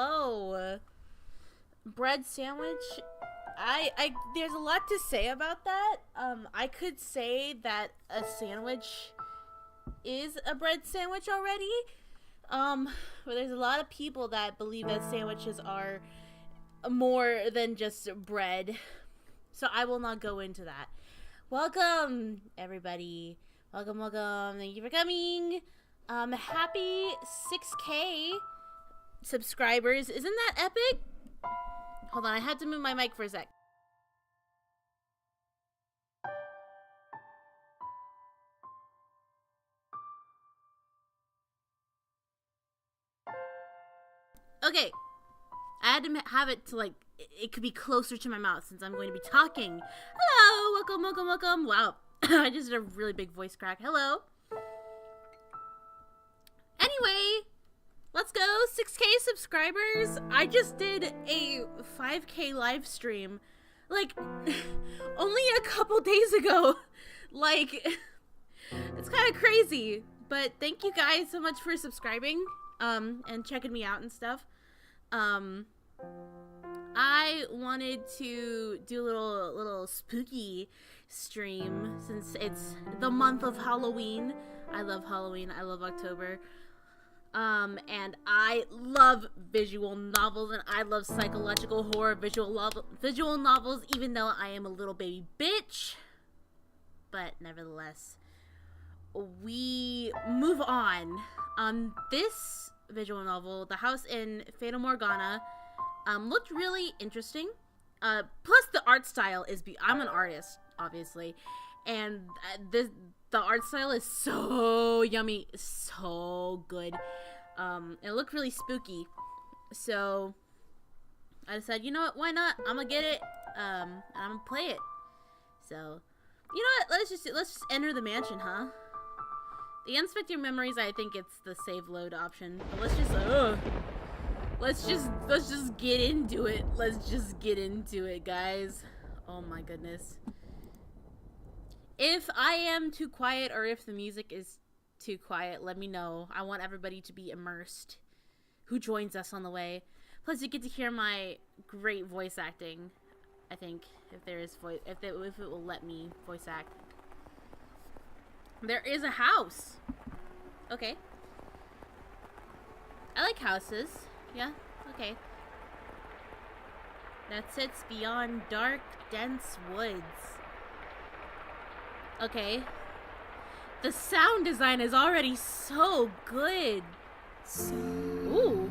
hello. Bread sandwich. There's a lot to say about that. I could say that a sandwich is a bread sandwich already. But there's a lot of people that believe that sandwiches are more than just bread. So I will not go into that. Welcome, everybody. Welcome, welcome. Thank you for coming. Happy 6K subscribers. Isn't that epic? Hold on, I had to move my mic for a sec. Okay. I had to have it to, like, it could be closer to my mouth since I'm going to be talking. Hello! Welcome, welcome, welcome. Wow. I just did a really big voice crack. Hello. Anyway, let's go. 6K subscribers. I just did a 5K live stream, like, only a couple days ago. Like, it's kind of crazy. But thank you guys so much for subscribing, and checking me out and stuff. I wanted to do a little spooky stream since it's the month of Halloween. I love Halloween. I love October. And I love visual novels, and I love psychological horror visual novels, even though I am a little baby bitch. But nevertheless, we move on. This visual novel, The House in Fata Morgana, looked really interesting. Plus the art style is I'm an artist, obviously, and the art style is so yummy, so good. It looked really spooky, so I decided, you know what, why not? I'm gonna get it, and I'm gonna play it. So, you know what? Let's just enter the mansion, huh? The inspect your memories. I think it's the save load option. But let's just get into it. Let's just get into it, guys. Oh my goodness. If I am too quiet or if the music is too quiet, let me know. I want everybody to be immersed who joins us on the way. Plus, you get to hear my great voice acting. I think if it will let me voice act. There is a house. Okay. I like houses. Yeah. Okay. That sits beyond dark, dense woods. Okay. The sound design is already so good. Ooh.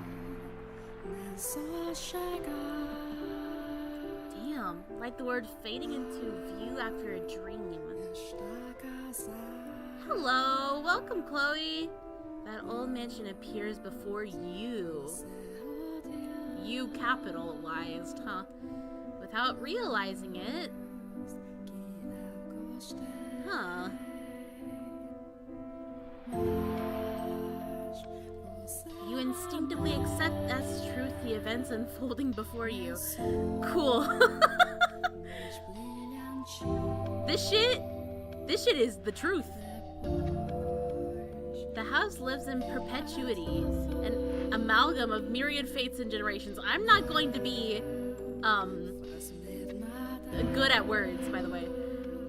Damn. Like the word fading into view after a dream. Hello. Welcome, Chloe. That old mansion appears before you. You capitalized, huh? Without realizing it. Huh. You instinctively accept as truth the events unfolding before you. Cool. This shit is the truth. The house lives in perpetuity, an amalgam of myriad fates and generations. I'm not going to be, good at words, by the way.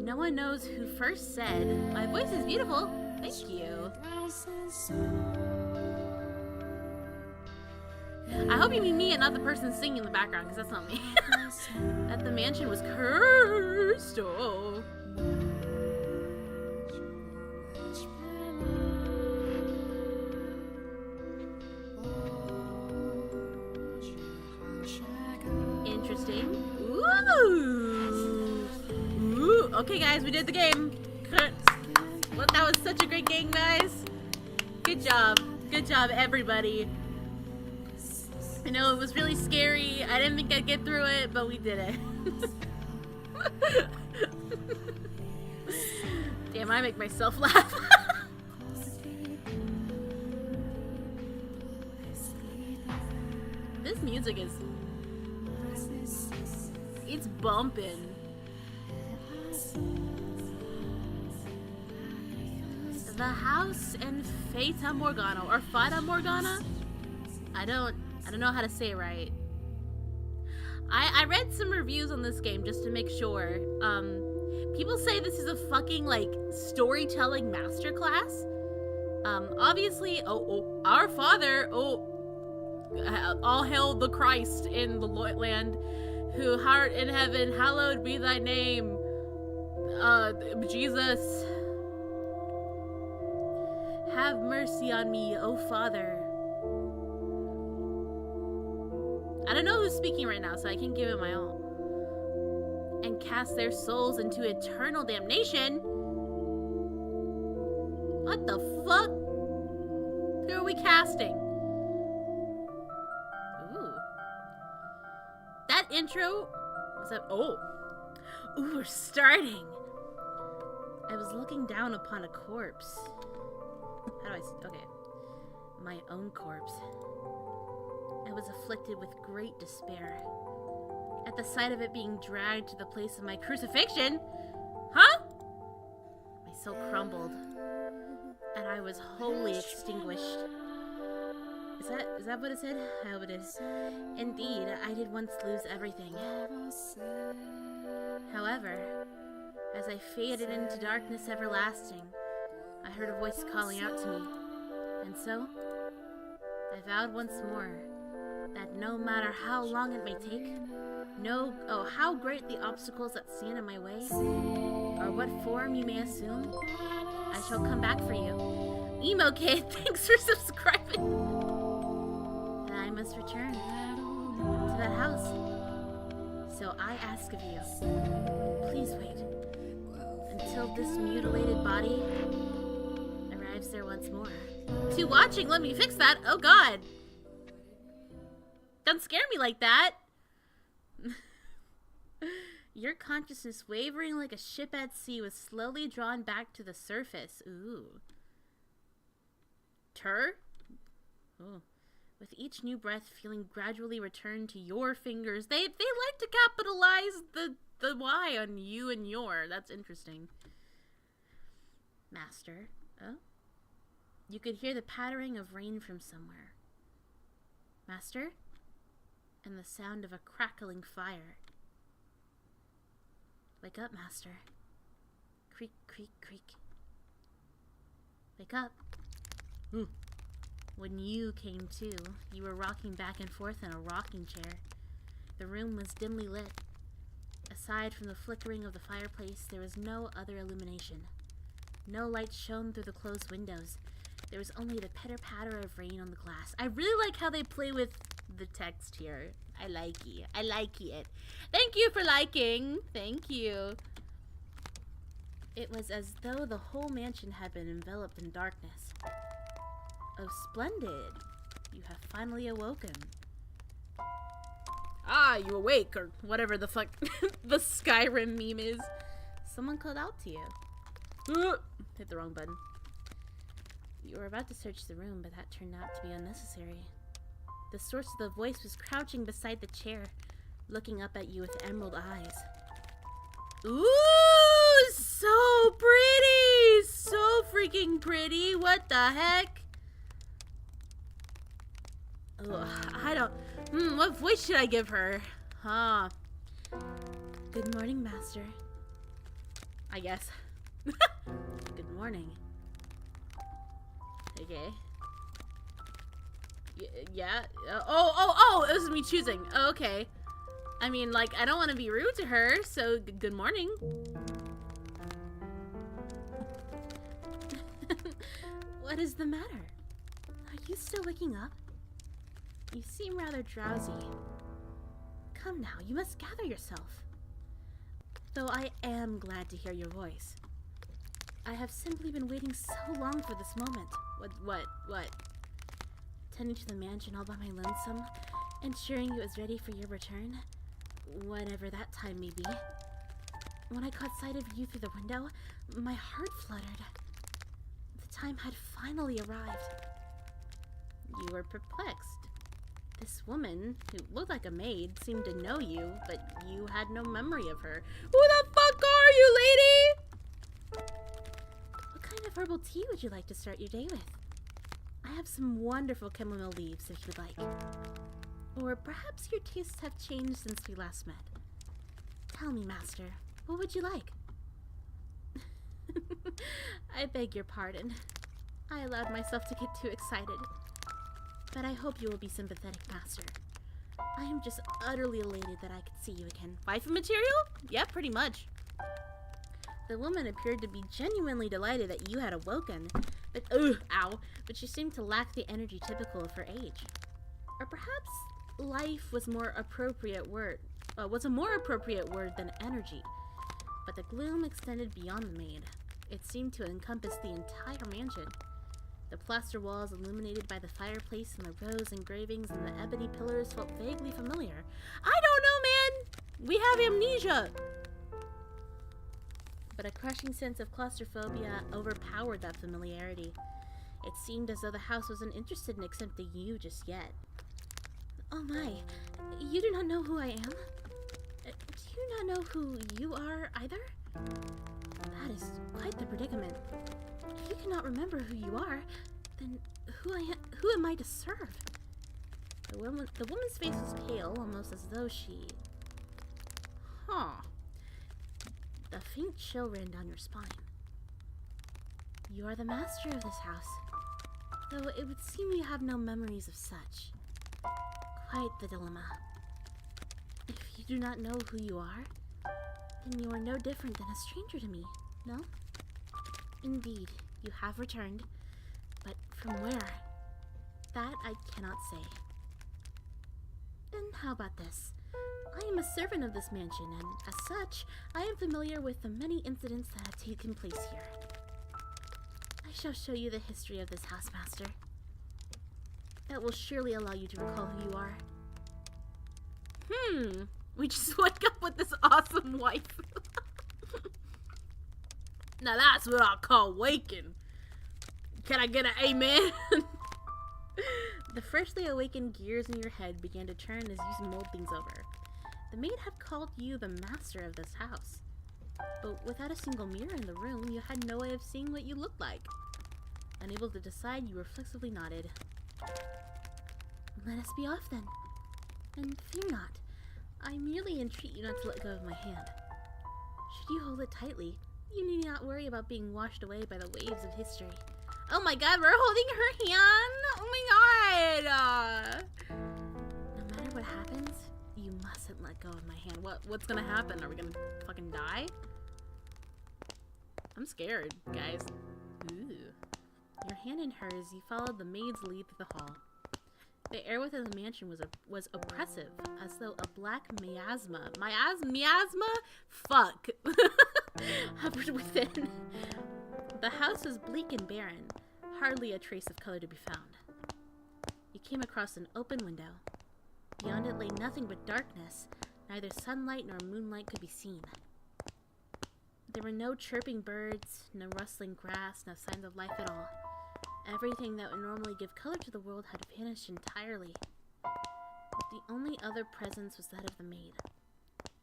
No one knows who first said, "My voice is beautiful." Thank you. I hope you mean me and not the person singing in the background, because that's not me. That the mansion was cursed. Oh. Interesting. Ooh. Ooh. Okay, guys, we did the game. Well, that was such a great game, guys. Good job. Good job, everybody. I know it was really scary. I didn't think I'd get through it, but we did it. Damn, I make myself laugh. This music is... it's bumping. The house in Fata Morgana, or Fata Morgana? I don't I don't know how to say it right. I read some reviews on this game just to make sure. People say this is a fucking, like, storytelling masterclass. Obviously, our Father, all hail the Christ in the land, who art in heaven, hallowed be thy name. Jesus, have mercy on me, O Father. I don't know who's speaking right now, so I can give it my all. And cast their souls into eternal damnation? What the fuck? Who are we casting? Ooh. That intro was that. Oh. Ooh, we're starting. I was looking down upon a corpse. How do I. Okay. My own corpse. I was afflicted with great despair. At the sight of it being dragged to the place of my crucifixion. Huh? My soul crumbled. And I was wholly extinguished. Is that what it said? I hope it is. Indeed, I did once lose everything. However, as I faded into darkness everlasting, I heard a voice calling out to me. And so, I vowed once more that no matter how long it may take, how great the obstacles that stand in my way, or what form you may assume, I shall come back for you. Emo Kid, thanks for subscribing. And I must return to that house. So I ask of you, please wait until this mutilated body arrives there once more. To watching, let me fix that. Oh God. Don't scare me like that. Your consciousness, wavering like a ship at sea, was slowly drawn back to the surface. Ooh. Oh. With each new breath, feeling gradually return to your fingers. They like to capitalize the Y on you and your. That's interesting. Master. Oh? You could hear the pattering of rain from somewhere. Master? And the sound of a crackling fire. Wake up, Master. Creak, creak, creak. Wake up. Ooh. When you came to, you were rocking back and forth in a rocking chair. The room was dimly lit. Aside from the flickering of the fireplace, there was no other illumination. No light shone through the closed windows. There was only the pitter-patter of rain on the glass. I really like how they play with the text here. I like it. I like it. Thank you for liking. Thank you. It was as though the whole mansion had been enveloped in darkness. Oh, splendid. You have finally awoken. Ah, you awake, or whatever the fuck the Skyrim meme is. Someone called out to you. Hit the wrong button. You were about to search the room, but that turned out to be unnecessary. The source of the voice was crouching beside the chair, looking up at you with emerald eyes. Ooh, so pretty! So freaking pretty! What the heck? Ugh, I don't... what voice should I give her? Huh. Good morning, Master. I guess. Good morning. Okay. Yeah. Oh! It was me choosing. Oh, okay. I mean, like, I don't want to be rude to her, so good morning. What is the matter? Are you still waking up? You seem rather drowsy. Come now, you must gather yourself. Though I am glad to hear your voice. I have simply been waiting so long for this moment. What? Tending to the mansion all by my lonesome, ensuring it was ready for your return, whenever that time may be. When I caught sight of you through the window, my heart fluttered. The time had finally arrived. You were perplexed. This woman, who looked like a maid, seemed to know you, but you had no memory of her. Who the fuck are you, lady? What kind of herbal tea would you like to start your day with? I have some wonderful chamomile leaves if you'd like. Or perhaps your tastes have changed since we last met. Tell me, Master, what would you like? I beg your pardon. I allowed myself to get too excited. But I hope you will be sympathetic, Master. I am just utterly elated that I could see you again. Waifu material? Yeah, pretty much. The woman appeared to be genuinely delighted that you had awoken, but but she seemed to lack the energy typical of her age. Or perhaps life was a more appropriate word than energy. But the gloom extended beyond the maid. It seemed to encompass the entire mansion. The plaster walls illuminated by the fireplace and the rose engravings and the ebony pillars felt vaguely familiar. I don't know, man! We have amnesia! But a crushing sense of claustrophobia overpowered that familiarity. It seemed as though the house wasn't interested in accepting you just yet. Oh my, you do not know who I am? Do you not know who you are either? That is quite the predicament. If you cannot remember who you are, then who am I to serve? The woman's face was pale, almost as though she... The faint chill ran down your spine. You are the master of this house, though it would seem you have no memories of such. Quite the dilemma. If you do not know who you are, then you are no different than a stranger to me, no? Indeed, you have returned, but from where? That I cannot say. Then how about this? I am a servant of this mansion, and as such, I am familiar with the many incidents that have taken place here. I shall show you the history of this house, Master. That will surely allow you to recall who you are. We just wake up with this awesome wife. Now that's what I call waking. Can I get an amen? The freshly awakened gears in your head began to turn as you mulled things over. The maid had called you the master of this house. But without a single mirror in the room, you had no way of seeing what you looked like. Unable to decide, you reflexively nodded. Let us be off then. And fear not. I merely entreat you not to let go of my hand. Should you hold it tightly, you need not worry about being washed away by the waves of history. Oh my god, we're holding her hand! Oh my god! No matter what happens, you mustn't let go of my hand. What's gonna happen? Are we gonna fucking die? I'm scared, guys. Ooh. Your hand in hers, you followed the maid's lead through the hall. The air within the mansion was oppressive, as though a black miasma Fuck! hovered within. The house was bleak and barren, hardly a trace of color to be found. You came across an open window. Beyond it lay nothing but darkness. Neither sunlight nor moonlight could be seen. There were no chirping birds, no rustling grass, no signs of life at all. Everything that would normally give color to the world had vanished entirely. The only other presence was that of the maid.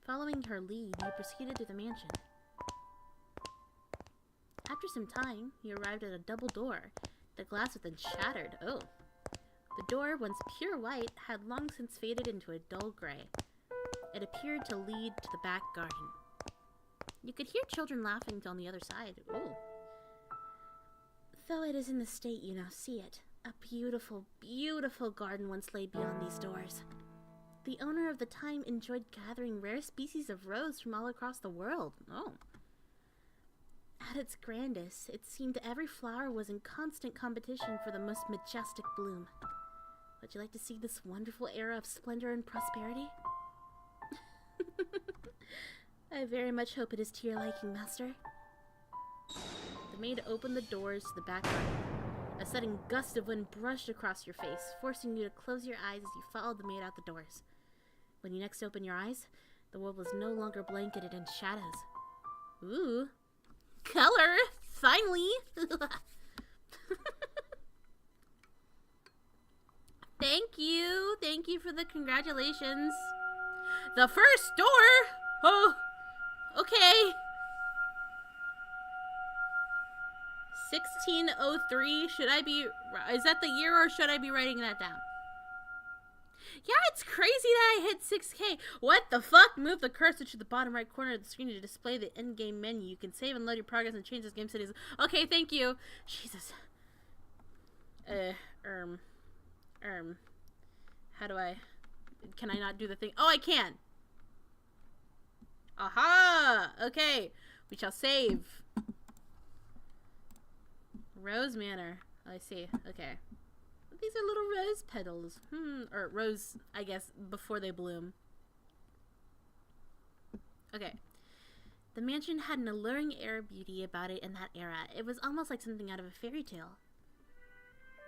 Following her lead, you proceeded to the mansion. After some time, you arrived at a double door. The glass within shattered. Oh. The door, once pure white, had long since faded into a dull gray. It appeared to lead to the back garden. You could hear children laughing on the other side. Oh. Though it is in the state you now see it, a beautiful, beautiful garden once lay beyond these doors. The owner of the time enjoyed gathering rare species of rose from all across the world. Oh. At its grandest, it seemed every flower was in constant competition for the most majestic bloom. Would you like to see this wonderful era of splendor and prosperity? I very much hope it is to your liking, Master. The maid opened the doors to the back garden. A sudden gust of wind brushed across your face, forcing you to close your eyes as you followed the maid out the doors. When you next opened your eyes, the world was no longer blanketed in shadows. Ooh. Color! Finally! Thank you! Thank you for the congratulations. The first door! Oh! Okay. 1603. Should I be... Is that the year or should I be writing that down? Yeah, it's crazy that I hit 6K. What the fuck? Move the cursor to the bottom right corner of the screen to display the in-game menu. You can save and load your progress and change this game settings. Okay, thank you. Jesus. How do I... Can I not do the thing? Oh, I can! Aha! Okay. We shall save. Rose Manor. Oh, I see. Okay. These are little rose petals. Or rose, I guess, before they bloom. Okay. The mansion had an alluring air of beauty about it in that era. It was almost like something out of a fairy tale.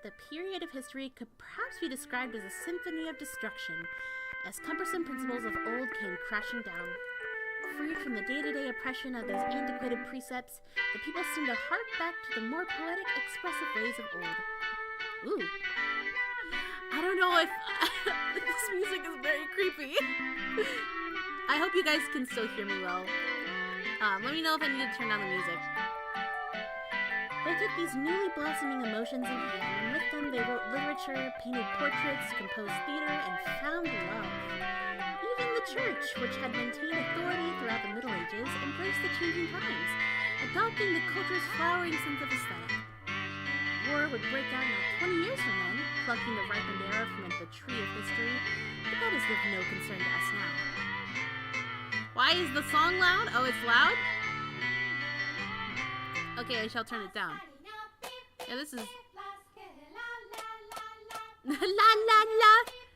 The period of history could perhaps be described as a symphony of destruction, as cumbersome principles of old came crashing down. Freed from the day-to-day oppression of these antiquated precepts, the people seemed to hark back to the more poetic, expressive ways of old. Ooh. I don't know if... this music is very creepy. I hope you guys can still hear me well. Let me know if I need to turn down the music. They took these newly blossoming emotions in hand, and with them they wrote literature, painted portraits, composed theater, and found love. Even the church, which had maintained authority throughout the Middle Ages, embraced the changing times, adopting the culture's flowering sense of aesthetic. War would break out not 20 years from then, plucking the ripened era from the tree of history, but that is of no concern to us now. Why is the song loud? Oh, it's loud? Okay, I shall turn it down. Yeah, this is... La la la,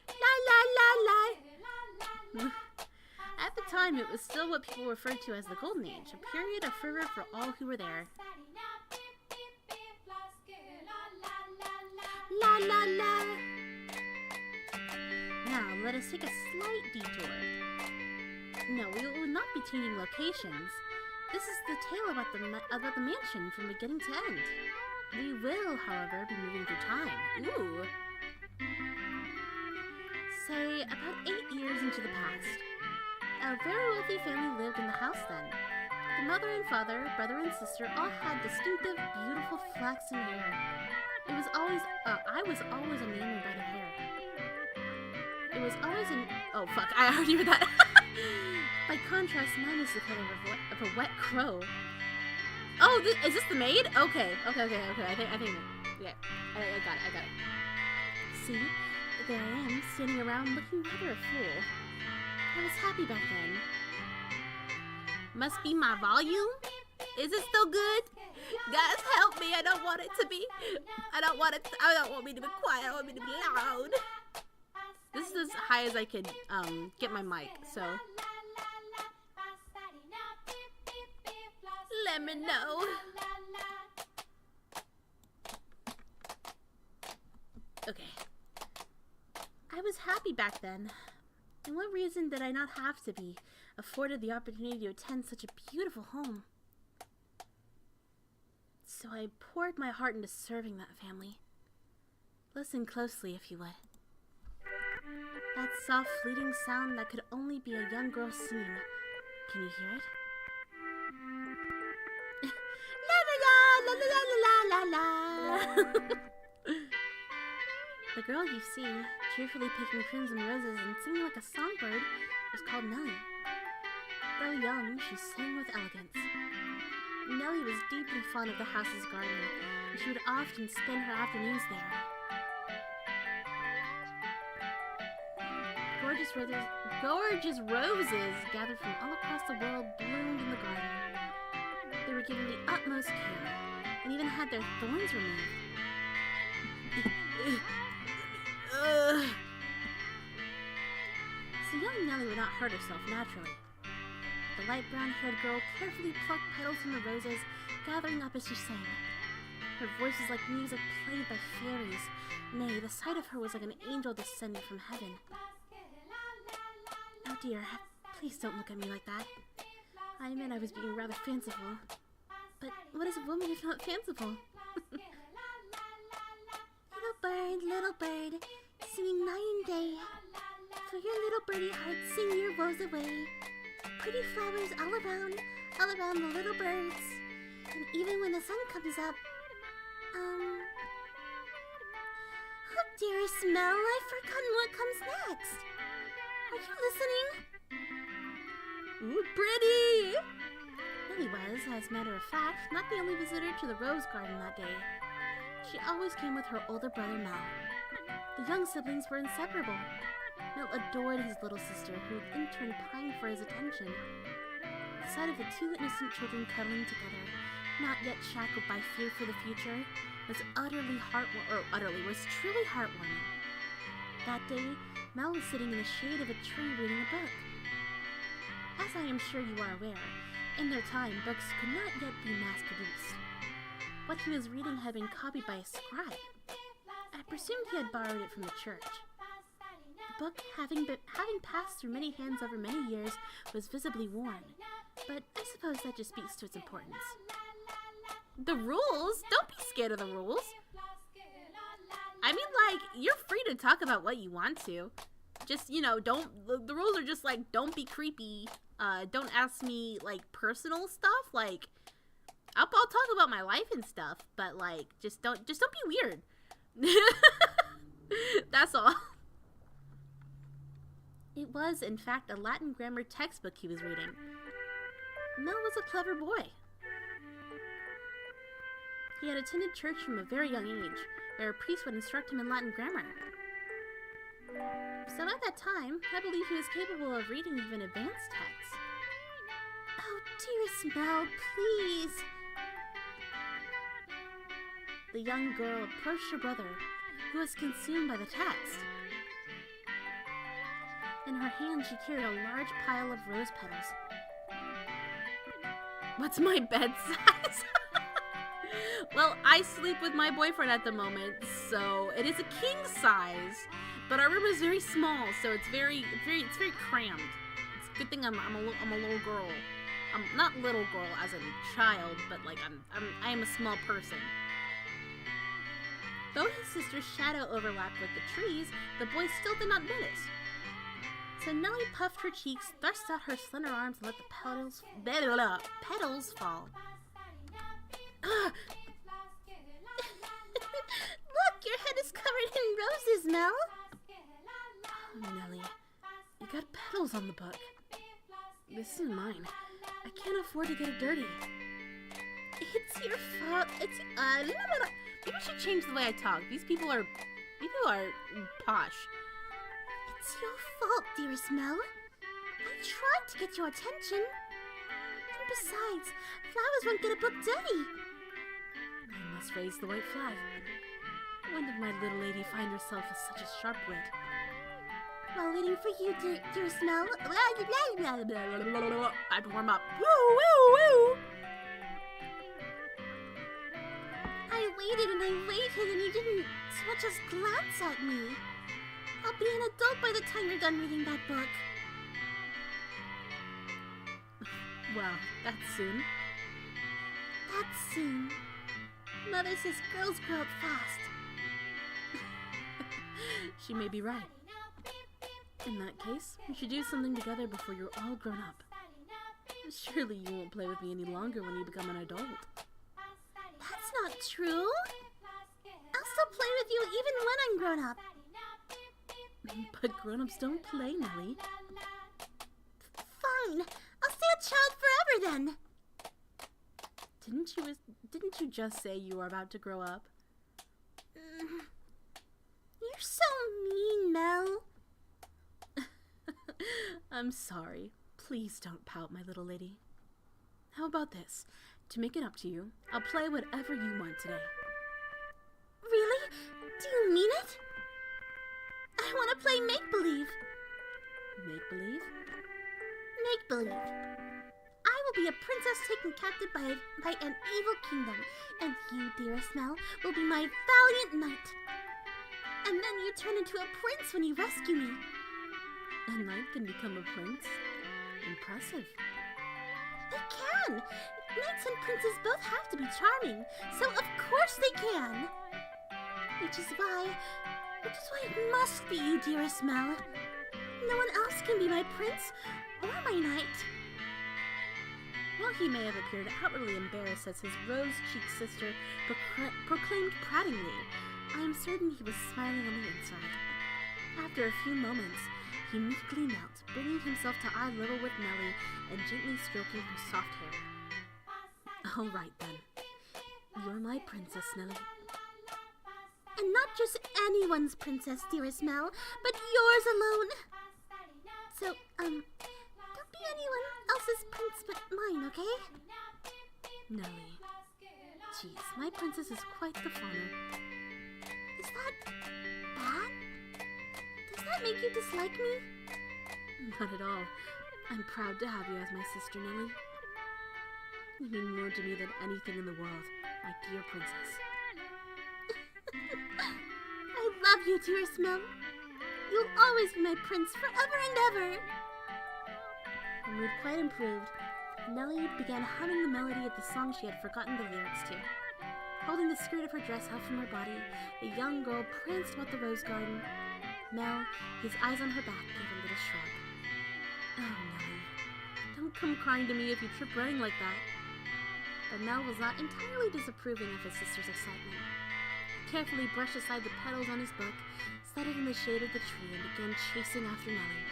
la la la la. At the time, it was still what people referred to as the Golden Age, a period of fervor for all who were there. La la la. Now, let us take a slight detour. No, we will not be changing locations. This is the tale about the mansion from beginning to end. We will, however, be moving through time. Ooh. Say, about 8 years into the past. A very wealthy family lived in the house then. The mother and father, brother and sister all had distinctive, beautiful flaxen hair. It was always, I was always enamored by their hair. It was always oh fuck, I already read that. By contrast, mine is the color of a wet crow. Oh, is this the maid? Okay. I think, yeah, I got it. See, there I am, standing around looking rather a fool. I was happy back then. Must be my volume? Is it still good? Guys, help me, I don't want it to be, I don't want me to be quiet, I want me to be loud. This is as high as I could, get my mic, so. Let me know. Okay. I was happy back then. And what reason did I not have to be afforded the opportunity to attend such a beautiful home? So I poured my heart into serving that family. Listen closely, if you would. That soft, fleeting sound that could only be a young girl singing. Can you hear it? La la la la la la la. The girl you see, cheerfully picking crimson roses and singing like a songbird, was called Nelly. Though young, she sang with elegance. Nelly was deeply fond of the house's garden, and she would often spend her afternoons there. Gorgeous roses gathered from all across the world bloomed in the garden. They were given the utmost care, and even had their thorns removed. So young Nelly would not hurt herself naturally. The light brown-haired girl carefully plucked petals from the roses, gathering up as she sang. Her voice was like music played by fairies. Nay, the sight of her was like an angel descended from heaven. Oh dear, please don't look at me like that. I admit I was being rather fanciful. But what is a woman if not fanciful? Little bird, singing night and day. For your little birdie heart, sing your woes away. Pretty flowers all around the little birds. And even when the sun comes up, Dearest Mel, I've forgotten what comes next. Are you listening? Ooh, pretty! Nelly was, as a matter of fact, not the only visitor to the rose garden that day. She always came with her older brother Mel. The young siblings were inseparable. Mel adored his little sister, who in turn pined for his attention. The sight of the two innocent children cuddling together, not yet shackled by fear for the future, was truly heartwarming. That day, Mel was sitting in the shade of a tree reading a book. As I am sure you are aware, in their time, books could not yet be mass-produced. What he was reading had been copied by a scribe. I presumed he had borrowed it from the church. The book, having passed through many hands over many years, was visibly worn, but I suppose that just speaks to its importance. The rules? Don't be scared of the rules. I mean, like, you're free to talk about what you want to. Just, the rules are just like, don't be creepy. Don't ask me, like, personal stuff. Like, I'll talk about my life and stuff, but, like, just don't be weird. That's all. It was, in fact, a Latin grammar textbook he was reading. Mel was a clever boy. He had attended church from a very young age, where a priest would instruct him in Latin grammar. So at that time, I believe he was capable of reading even advanced texts. Oh, dearest Mel, please. The young girl approached her brother, who was consumed by the text. In her hand, she carried a large pile of rose petals. What's my bed size? Well, I sleep with my boyfriend at the moment, so it is a king size. But our room is very small, so it's very crammed. It's a good thing I'm a little girl. I'm not little girl as a child, but like I am a small person. Though his sister's shadow overlapped with the trees, the boy still did not notice. So Nelly puffed her cheeks, thrust out her slender arms, and let the petals fall. Look, your head is covered in roses, Mel. Oh, Nelly, you got petals on the book. This is mine. I can't afford to get it dirty. It's your fault. Maybe I should change the way I talk. These people are posh. It's your fault, dearest Mel. I tried to get your attention. And besides, flowers won't get a book dirty. I must raise the white flag. When did my little lady find herself with such a sharp wit? While waiting for you, dearest Mel. I have to warm up. Woo, woo, woo! I waited and I waited and you didn't so much as glance at me. I'll be an adult by the time you're done reading that book. Wow, that's soon. That's soon. Mother says girls grow up fast. She may be right. In that case, we should do something together before you're all grown up. Surely you won't play with me any longer when you become an adult. That's not true. I'll still play with you even when I'm grown up. But grown-ups don't play, Nelly. Fine. I'll stay a child forever then. Didn't you just say you were about to grow up? You're so mean, Mel. I'm sorry. Please don't pout, my little lady. How about this? To make it up to you, I'll play whatever you want today. Really? Do you mean it? I want to play make-believe. Make-believe? Make-believe. I will be a princess taken captive by an evil kingdom, and you, dearest Mel, will be my valiant knight. And then you turn into a prince when you rescue me. A knight can become a prince? Impressive. They can! Knights and princes both have to be charming, so of course they can! Which is why it must be you, dearest Mel. No one else can be my prince or my knight. While he may have appeared outwardly embarrassed as his rose-cheeked sister proclaimed pratingly, I am certain he was smiling on the inside. After a few moments, he meekly knelt, bringing himself to eye level with Nelly and gently stroking her soft hair. All right, then. You're my princess, Nelly. And not just anyone's princess, dearest Mel, but yours alone. So, don't be anyone else's prince but mine, okay? Nelly. Jeez, my princess is quite the fawner. Is that bad? Does that make you dislike me? Not at all. I'm proud to have you as my sister, Nelly. You mean more to me than anything in the world, my dear princess. I love you, dearest Mel. You'll always be my prince forever and ever. Her mood quite improved. Nelly began humming the melody of the song she had forgotten the lyrics to. Holding the skirt of her dress out from her body, the young girl pranced about the rose garden. Mel, his eyes on her back, gave a little shrug. Oh, Nelly, don't come crying to me if you trip running like that. But Mel was not entirely disapproving of his sister's excitement. He carefully brushed aside the petals on his book, set it in the shade of the tree, and began chasing after Nelly.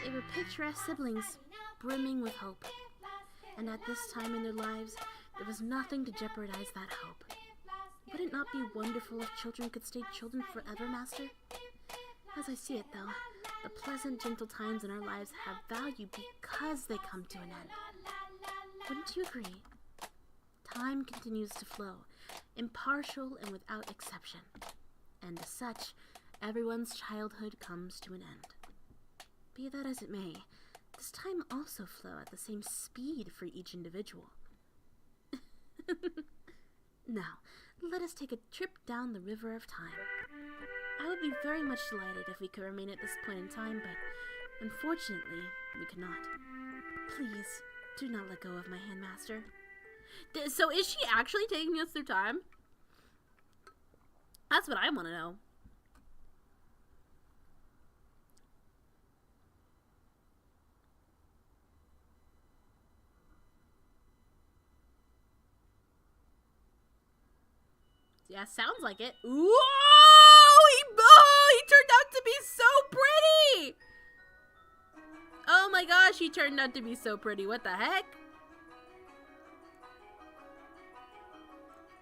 They were picturesque siblings, brimming with hope. And at this time in their lives, there was nothing to jeopardize that hope. Would it not be wonderful if children could stay children forever, Master? As I see it, though, the pleasant, gentle times in our lives have value because they come to an end. Wouldn't you agree? Time continues to flow, impartial and without exception. And as such, everyone's childhood comes to an end. Be that as it may, does time also flow at the same speed for each individual? Now, let us take a trip down the river of time. I would be very much delighted if we could remain at this point in time, but unfortunately, we cannot. Please, do not let go of my hand, Master. So is she actually taking us through time? That's what I want to know. Yeah, sounds like it. Whoa! He turned out to be so pretty! Oh my gosh, he turned out to be so pretty. What the heck?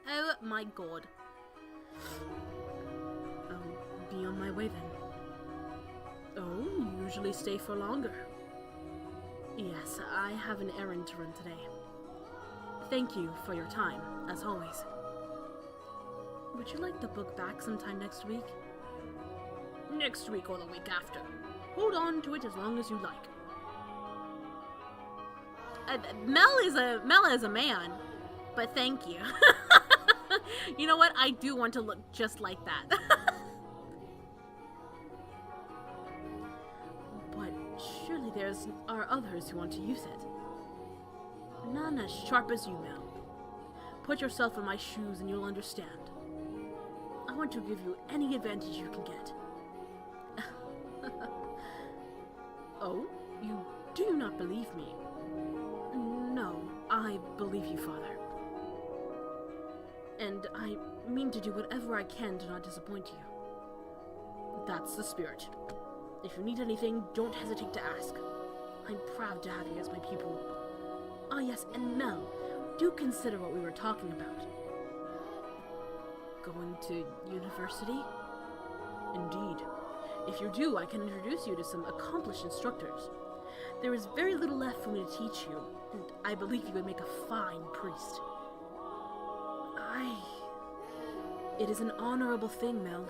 Oh my god. I'll be on my way then. Oh, you usually stay for longer. Yes, I have an errand to run today. Thank you for your time, as always. Would you like the book back sometime next week? Next week or the week after. Hold on to it as long as you like. Mel is a man, but thank you. You know what? I do want to look just like that. But surely there are others who want to use it. None as sharp as you, Mel. Put yourself in my shoes and you'll understand. I want to give you any advantage you can get. Oh, you do not believe me? No, I believe you, Father. And I mean to do whatever I can to not disappoint you. That's the spirit. If you need anything, don't hesitate to ask. I'm proud to have you as my pupil. Ah yes, and Mel, do consider what we were talking about. Going to university? Indeed. If you do, I can introduce you to some accomplished instructors. There is very little left for me to teach you, and I believe you would make a fine priest. It is an honorable thing, Mel,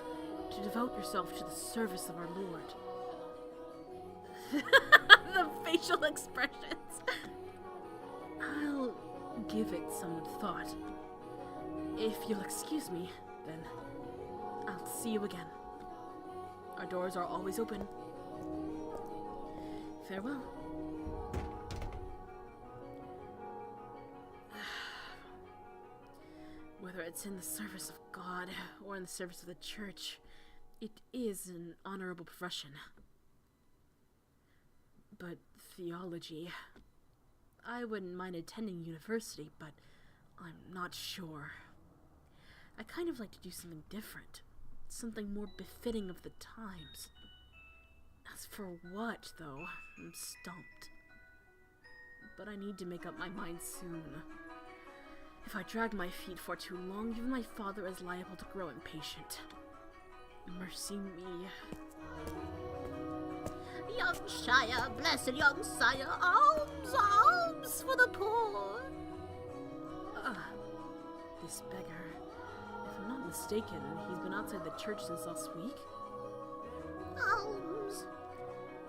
to devote yourself to the service of our Lord. The facial expressions. I'll give it some thought. If you'll excuse me, then I'll see you again. Our doors are always open. Farewell. Whether it's in the service of God or in the service of the church, it is an honorable profession. But theology... I wouldn't mind attending university, but I'm not sure. I kind of like to do something different. Something more befitting of the times. As for what, though, I'm stumped. But I need to make up my mind soon. If I drag my feet for too long, even my father is liable to grow impatient. Mercy me. Young Shire, blessed young sire, alms, alms for the poor. This beggar, if I'm not mistaken, he's been outside the church since last week. Alms.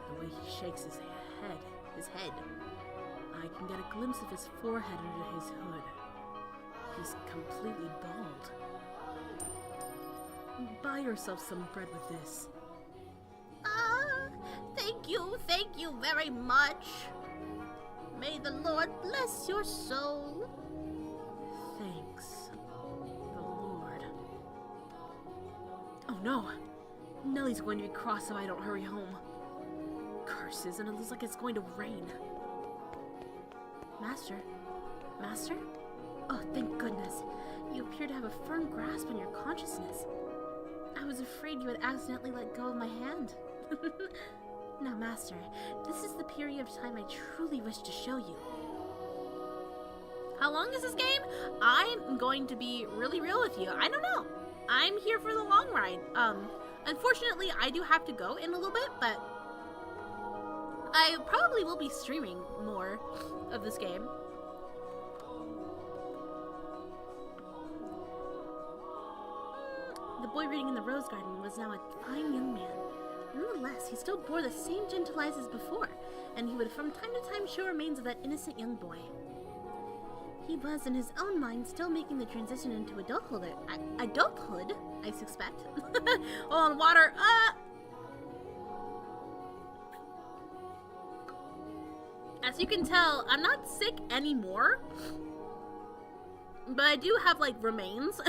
The way he shakes his head, I can get a glimpse of his forehead under his hood. He's completely bald. Buy yourself some bread with this. Thank you very much. May the Lord bless your soul. Thanks, the Lord. Oh no! Nelly's going to be cross if I don't hurry home. Curses, and it looks like it's going to rain. Master? Master? Oh, thank goodness. You appear to have a firm grasp on your consciousness. I was afraid you had accidentally let go of my hand. Now, Master, this is the period of time I truly wish to show you. How long is this game? I'm going to be really real with you. I don't know. I'm here for the long ride. Unfortunately, I do have to go in a little bit, but I probably will be streaming more of this game. The boy reading in the rose garden was now a fine young man. Nonetheless, he still bore the same gentle eyes as before, and he would from time to time show remains of that innocent young boy. He was, in his own mind, still making the transition into adulthood, I suspect. On water, As you can tell, I'm not sick anymore, but I do have, like, remains.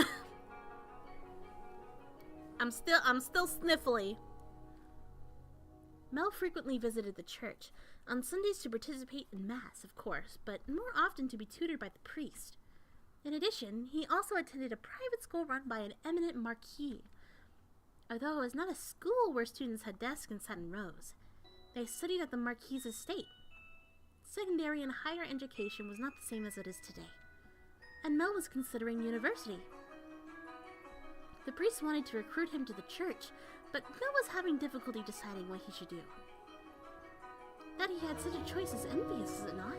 I'm still sniffly. Mel frequently visited the church, on Sundays to participate in Mass, of course, but more often to be tutored by the priest. In addition, he also attended a private school run by an eminent marquis. Although it was not a school where students had desks and sat in rows, they studied at the marquis's estate. Secondary and higher education was not the same as it is today, and Mel was considering university. The priest wanted to recruit him to the church, but Mel was having difficulty deciding what he should do. That he had such a choice is envious, is it not?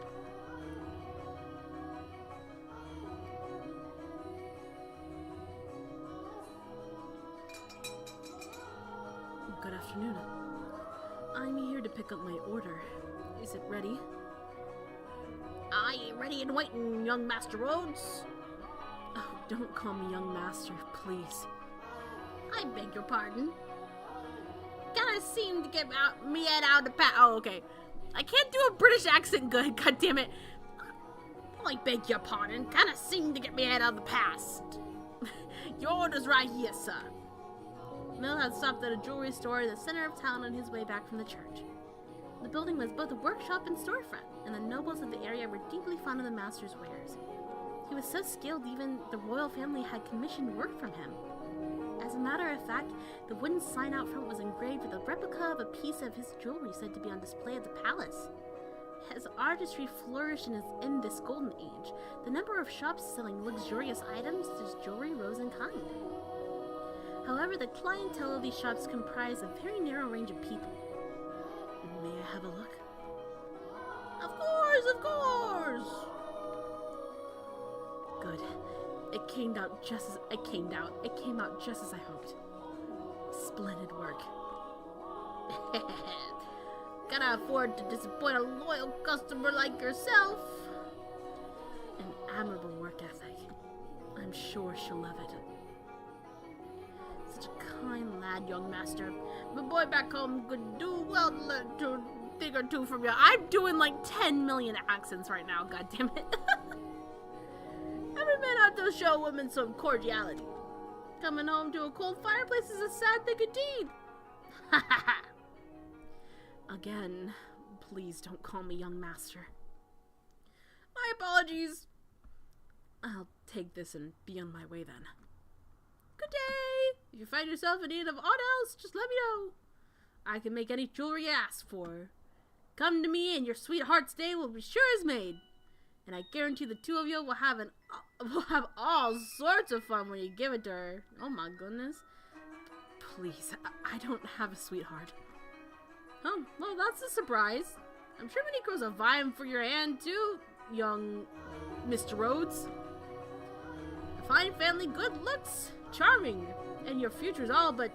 Good afternoon. I'm here to pick up my order. Is it ready? Aye, ready and waiting, young Master Rhodes. Oh, don't call me young master, please. I beg your pardon. Kinda seemed to get me head out of the past. Oh, okay. I can't do a British accent good, god damn it. I beg your pardon. Kinda seemed to get me head out of the past. Your order's right here, sir. Mel had stopped at a jewelry store in the center of town on his way back from the church. The building was both a workshop and storefront, and the nobles of the area were deeply fond of the master's wares. He was so skilled even the royal family had commissioned work from him. As a matter of fact, the wooden sign out front was engraved with a replica of a piece of his jewelry said to be on display at the palace. As artistry flourished in this golden age, the number of shops selling luxurious items to his jewelry rose in kind. However, the clientele of these shops comprised a very narrow range of people. May I have a look? Of course, of course! Good. It came out just as I hoped. Splendid work. Can't afford to disappoint a loyal customer like yourself. An admirable work ethic. I'm sure she'll love it. Such a kind lad, young master. My boy back home could do well to learn to thing or two from you. I'm doing like 10 million accents right now, god damn it. Every man ought to show women some cordiality. Coming home to a cold fireplace is a sad thing indeed. Ha ha ha. Again, please don't call me young master. My apologies. I'll take this and be on my way then. If you find yourself in need of aught else, just let me know. I can make any jewelry you ask for. Come to me and your sweetheart's day will be sure as made. And I guarantee the two of you will have all sorts of fun when you give it to her. Oh my goodness. Please, I don't have a sweetheart. Oh, well, that's a surprise. I'm sure many girls are vying for your hand too, young Mr. Rhodes. A fine family, good looks, charming, and your future's all, but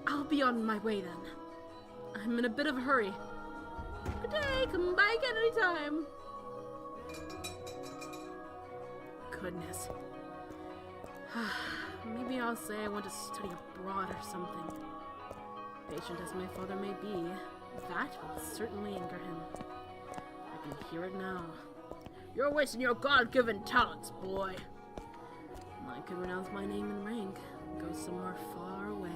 I'll be on my way then. I'm in a bit of a hurry. Good day, come by again anytime. Goodness. Maybe I'll say I want to study abroad or something. Patient as my father may be, that will certainly anger him. I can hear it now. You're wasting your God-given talents, boy. I could renounce my name and rank, go somewhere far away.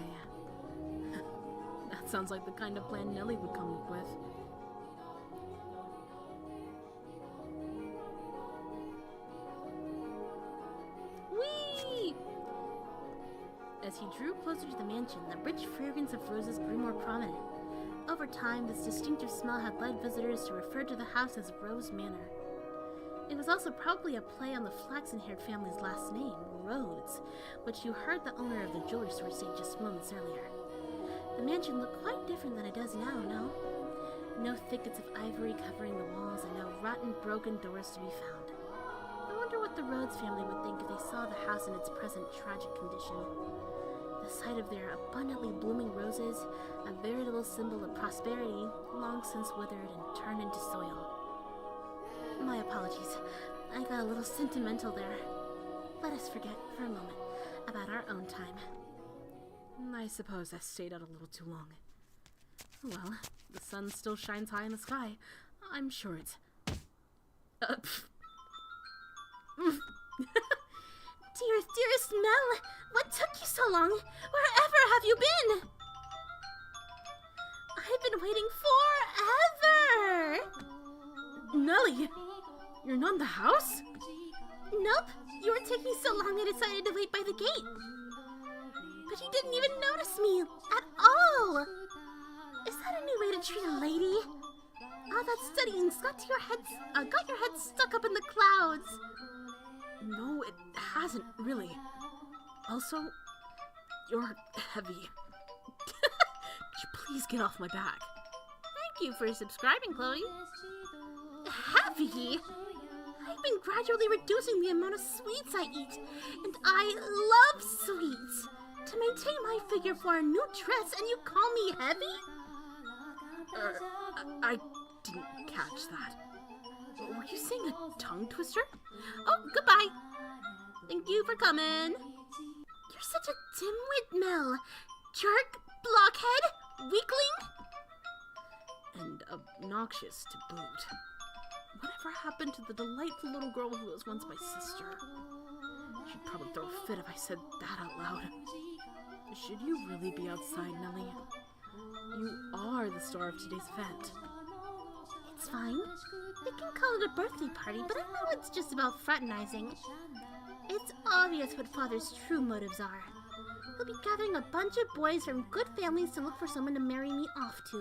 That sounds like the kind of plan Nelly would come up with. Whee! As he drew closer to the mansion, the rich fragrance of roses grew more prominent. Over time, this distinctive smell had led visitors to refer to the house as Rose Manor. It was also probably a play on the flaxen-haired family's last name, Rhodes, which you heard the owner of the jewelry store say just moments earlier. The mansion looked quite different than it does now, no? No thickets of ivory covering the walls, and no rotten, broken doors to be found. I wonder what the Rhodes family would think if they saw the house in its present tragic condition. The sight of their abundantly blooming roses, a veritable symbol of prosperity, long since withered and turned into soil. My apologies. I got a little sentimental there. Let us forget for a moment about our own time. I suppose I stayed out a little too long. Well, the sun still shines high in the sky. I'm sure it's... Dearest Mel, what took you so long? Wherever have you been? I've been waiting forever! Nelly! You're not in the house? Nope, you were taking so long I decided to wait by the gate. But you didn't even notice me at all! Is that a new way to treat a lady? All that studying's got your head stuck up in the clouds. No, it hasn't, really. Also, you're heavy. Could you please get off my back? Thank you for subscribing, Chloe. Heavy? I've been gradually reducing the amount of sweets I eat, and I love sweets. To maintain my figure for a new dress, and you call me heavy? I didn't catch that. Were you saying a tongue twister? Oh, goodbye. Thank you for coming. You're such a dimwit, Mel. Jerk, blockhead, weakling. And obnoxious to boot. Whatever happened to the delightful little girl who was once my sister? She'd probably throw a fit if I said that out loud. Should you really be outside, Nelly? You are the star of today's event. It's fine. We can call it a birthday party, but I know it's just about fraternizing. It's obvious what Father's true motives are. He'll be gathering a bunch of boys from good families to look for someone to marry me off to.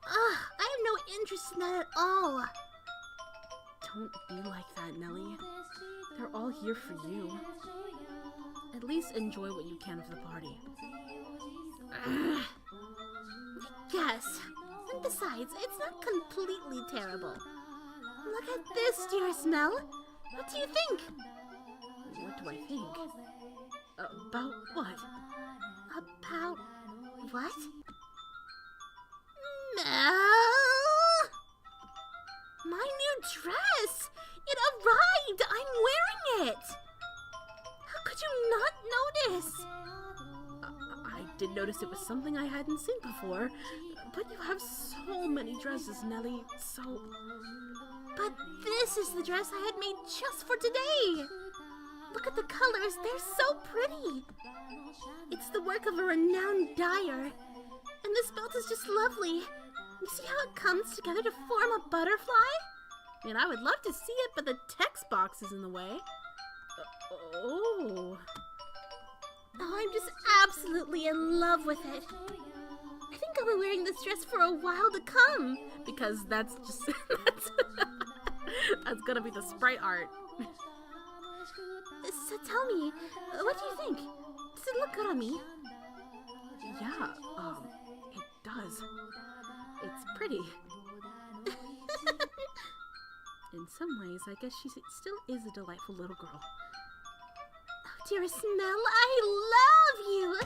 Ugh, I have no interest in that at all. Don't be like that, Nelly. They're all here for you. At least enjoy what you can of the party. Yes. And besides, it's not completely terrible. Look at this, dearest Mel. What do you think? What do I think? About what? About what? Mel! My new dress! It arrived! I'm wearing it! How could you not notice? I did notice it was something I hadn't seen before. But you have so many dresses, Nelly, so... But this is the dress I had made just for today! Look at the colors, they're so pretty! It's the work of a renowned dyer. And this belt is just lovely. You see how it comes together to form a butterfly? I mean, I would love to see it, but the text box is in the way. Oh. Oh, I'm just absolutely in love with it. I think I'll be wearing this dress for a while to come. Because that's just... that's gonna be the sprite art. So tell me, what do you think? Does it look good on me? Yeah, it does. It's pretty. In some ways, I guess she still is a delightful little girl. Oh, dearest Mel, I love you!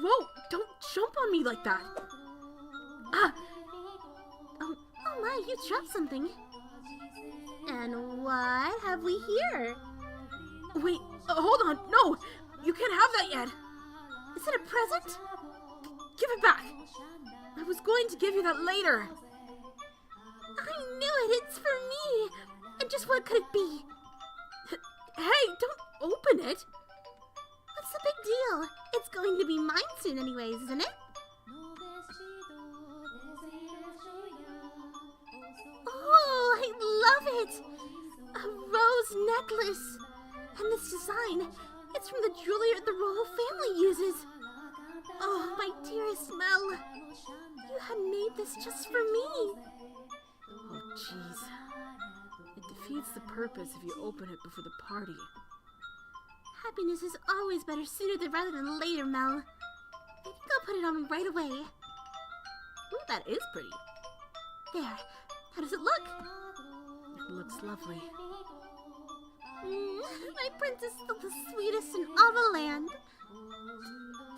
Whoa, don't jump on me like that! Ah! Oh my, you dropped something. And what have we here? Wait, hold on, no! You can't have that yet! Is it a present? Give it back! I was going to give you that later! I knew it! It's for me! And just what could it be? Hey, don't open it! What's the big deal? It's going to be mine soon anyways, isn't it? Oh, I love it! A rose necklace! And this design, it's from the jewelry the royal family uses! Oh, my dearest Mel, you had made this just for me! Oh, jeez. It defeats the purpose if you open it before the party. Happiness is always better sooner rather than later, Mel. I think I'll put it on right away. Ooh, that is pretty. There. How does it look? It looks lovely. My prince is still the sweetest in all the land.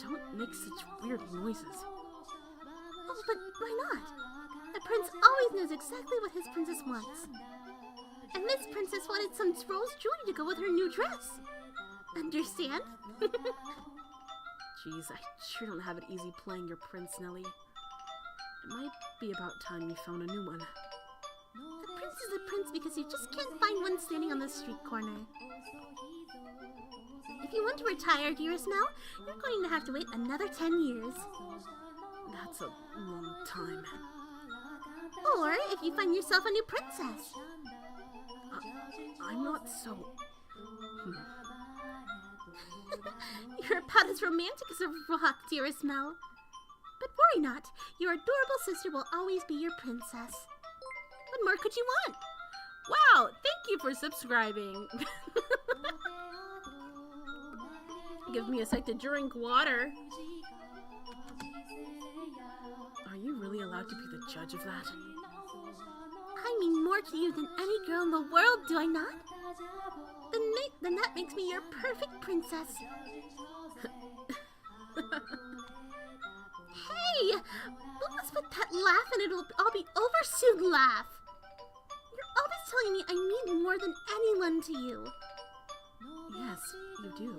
Don't make such weird noises. Oh, but why not? A prince always knows exactly what his princess wants. And this princess wanted some rose jewelry to go with her new dress. Understand? Jeez, I sure don't have it easy playing your prince, Nelly. It might be about time you found a new one. A prince is a prince because you just can't find one standing on the street corner. If you want to retire, dearest Mel, you're going to have to wait another 10 years. That's a long time. Or if you find yourself a new princess. I'm not so... You're about as romantic as a rock, dearest Mel. But worry not, your adorable sister will always be your princess. What more could you want? Wow, thank you for subscribing. Give me a sec to drink water. Are you really allowed to be the judge of that? I mean more to you than any girl in the world, do I not? Then that makes me your perfect princess. Hey! Let's put that laugh and it'll all be over soon laugh. You're always telling me I mean more than anyone to you. Yes, you do.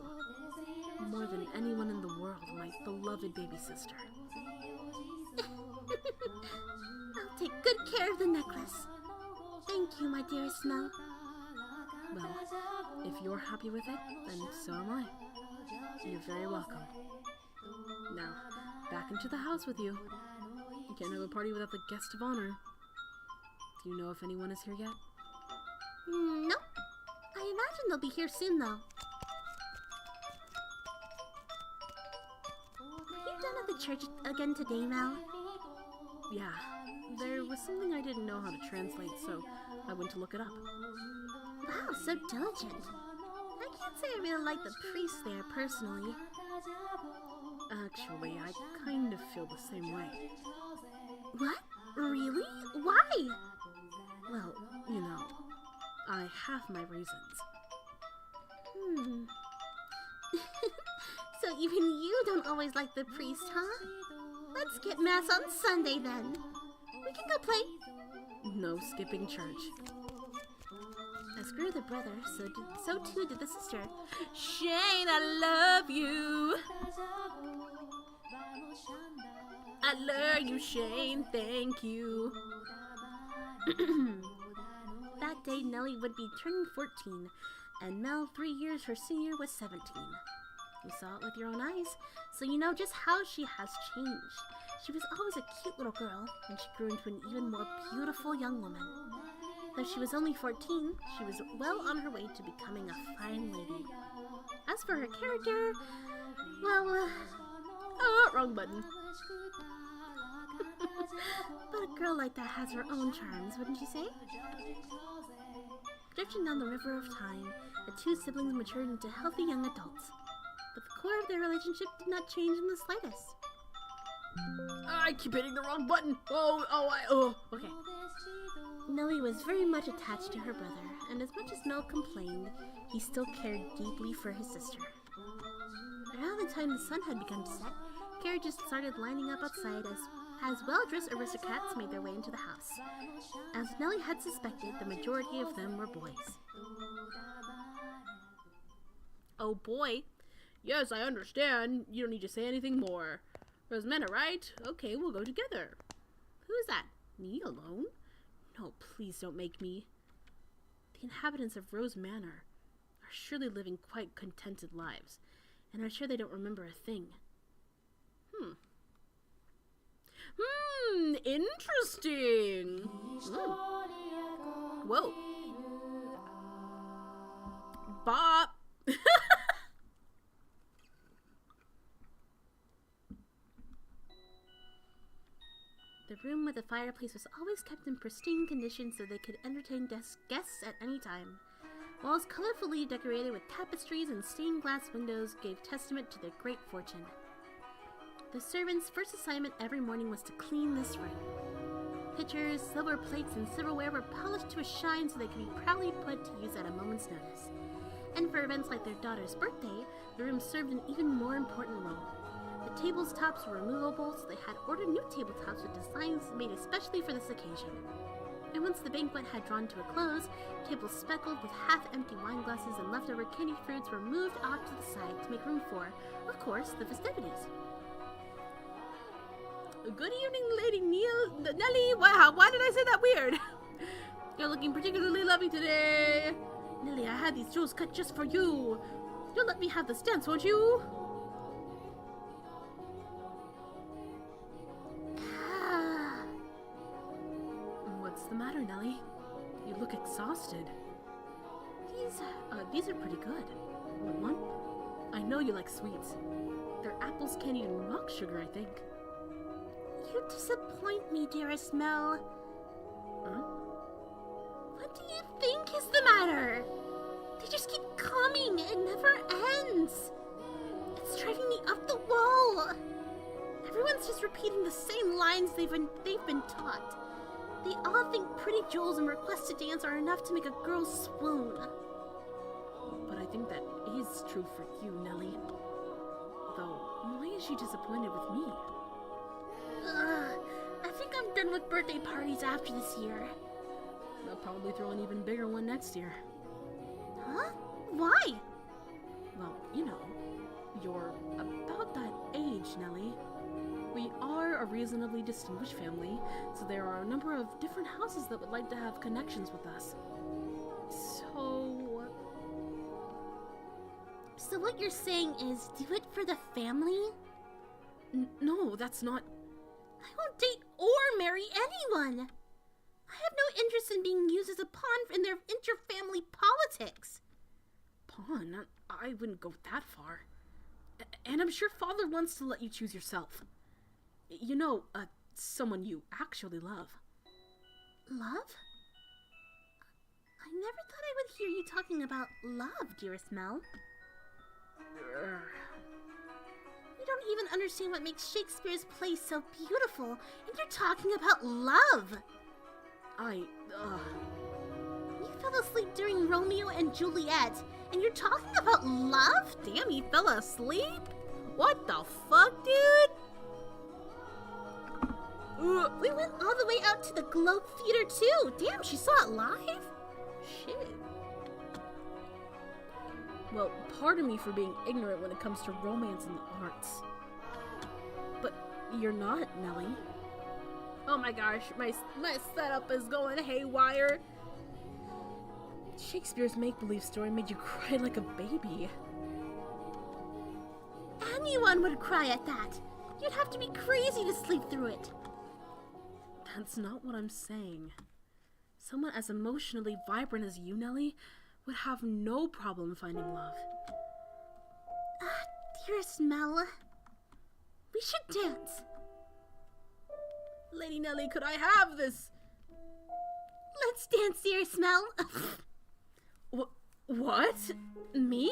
More than anyone in the world, my beloved baby sister. I'll take good care of the necklace. Thank you, my dearest Mel. Well, if you're happy with it, then so am I. You're very welcome. Now, back into the house with you. You can't have a party without the guest of honor. Do you know if anyone is here yet? Nope. I imagine they'll be here soon, though. Are you done at the church again today, Mel? Yeah. There was something I didn't know how to translate, so I went to look it up. Wow, so diligent. I can't say I really like the priest there, personally. Actually, I kind of feel the same way. What? Really? Why? Well, you know, I have my reasons. So even you don't always like the priest, huh? Let's get mass on Sunday, then. We can go play. No skipping church. As grew the brother, so too did the sister. Shane, I love you. I love you, Shane. Thank you. That day, Nelly would be turning 14, and Mel, 3 years her senior, was 17. You saw it with your own eyes, so you know just how she has changed. She was always a cute little girl, and she grew into an even more beautiful young woman. Though she was only 14, she was well on her way to becoming a fine lady. As for her character, well, wrong button. but a girl like that has her own charms, wouldn't you say? Drifting down the river of time, the two siblings matured into healthy young adults. But the core of their relationship did not change in the slightest. I keep hitting the wrong button. Okay. Nelly was very much attached to her brother, and as much as Mel complained, he still cared deeply for his sister. Around the time the sun had begun to set, carriages started lining up outside as well-dressed aristocrats made their way into the house. As Nelly had suspected, the majority of them were boys. Oh boy. Yes, I understand. You don't need to say anything more. Rosemena, right? Okay, we'll go together. Who is that? Me alone? No, please don't make me. The inhabitants of Rose Manor are surely living quite contented lives, and I'm sure they don't remember a thing. Interesting. Whoa. Bop. The room with the fireplace was always kept in pristine condition so they could entertain guests at any time. Walls colorfully decorated with tapestries and stained glass windows gave testament to their great fortune. The servants' first assignment every morning was to clean this room. Pitchers, silver plates, and silverware were polished to a shine so they could be proudly put to use at a moment's notice. And for events like their daughter's birthday, the room served an even more important role. The tables' tops were removable, so they had ordered new tabletops with designs made especially for this occasion. And once the banquet had drawn to a close, tables speckled with half-empty wine glasses and leftover candied fruits were moved off to the side to make room for, of course, the festivities. Good evening, Lady Nelly. Wow, why did I say that weird? You're looking particularly lovely today. Nelly, I had these jewels cut just for you. You'll let me have the stance, won't you? What's the matter, Nelly? You look exhausted. These are pretty good. Want one? I know you like sweets. They're apples, candy, and rock sugar, I think. You disappoint me, dearest Mel. Huh? What do you think is the matter? They just keep coming. It never ends. It's driving me up the wall. Everyone's just repeating the same lines they've been taught. They all think pretty jewels and requests to dance are enough to make a girl swoon. But I think that is true for you, Nelly. Though, why is she disappointed with me? I think I'm done with birthday parties after this year. I'll probably throw an even bigger one next year. Huh? Why? Well, you know, you're about that age, Nelly. We are a reasonably distinguished family, so there are a number of different houses that would like to have connections with us. So what you're saying is do it for the family? No, that's not... I won't date or marry anyone. I have no interest in being used as a pawn in their inter-family politics. Pawn? I wouldn't go that far. And I'm sure Father wants to let you choose yourself. You know, someone you actually love. Love? I never thought I would hear you talking about love, dearest Mel. You don't even understand what makes Shakespeare's plays so beautiful, and you're talking about love! You fell asleep during Romeo and Juliet, and you're talking about love? Damn, he fell asleep? What the fuck, dude? We went all the way out to the Globe Theater, too! Damn, she saw it live? Shit. Well, pardon me for being ignorant when it comes to romance and the arts. But you're not, Nelly. Oh my gosh, my setup is going haywire. Shakespeare's make-believe story made you cry like a baby. Anyone would cry at that. You'd have to be crazy to sleep through it. That's not what I'm saying. Someone as emotionally vibrant as you, Nelly, would have no problem finding love. Dearest Mel, we should dance. Lady Nelly, could I have this? Let's dance, dearest Mel. What? Me?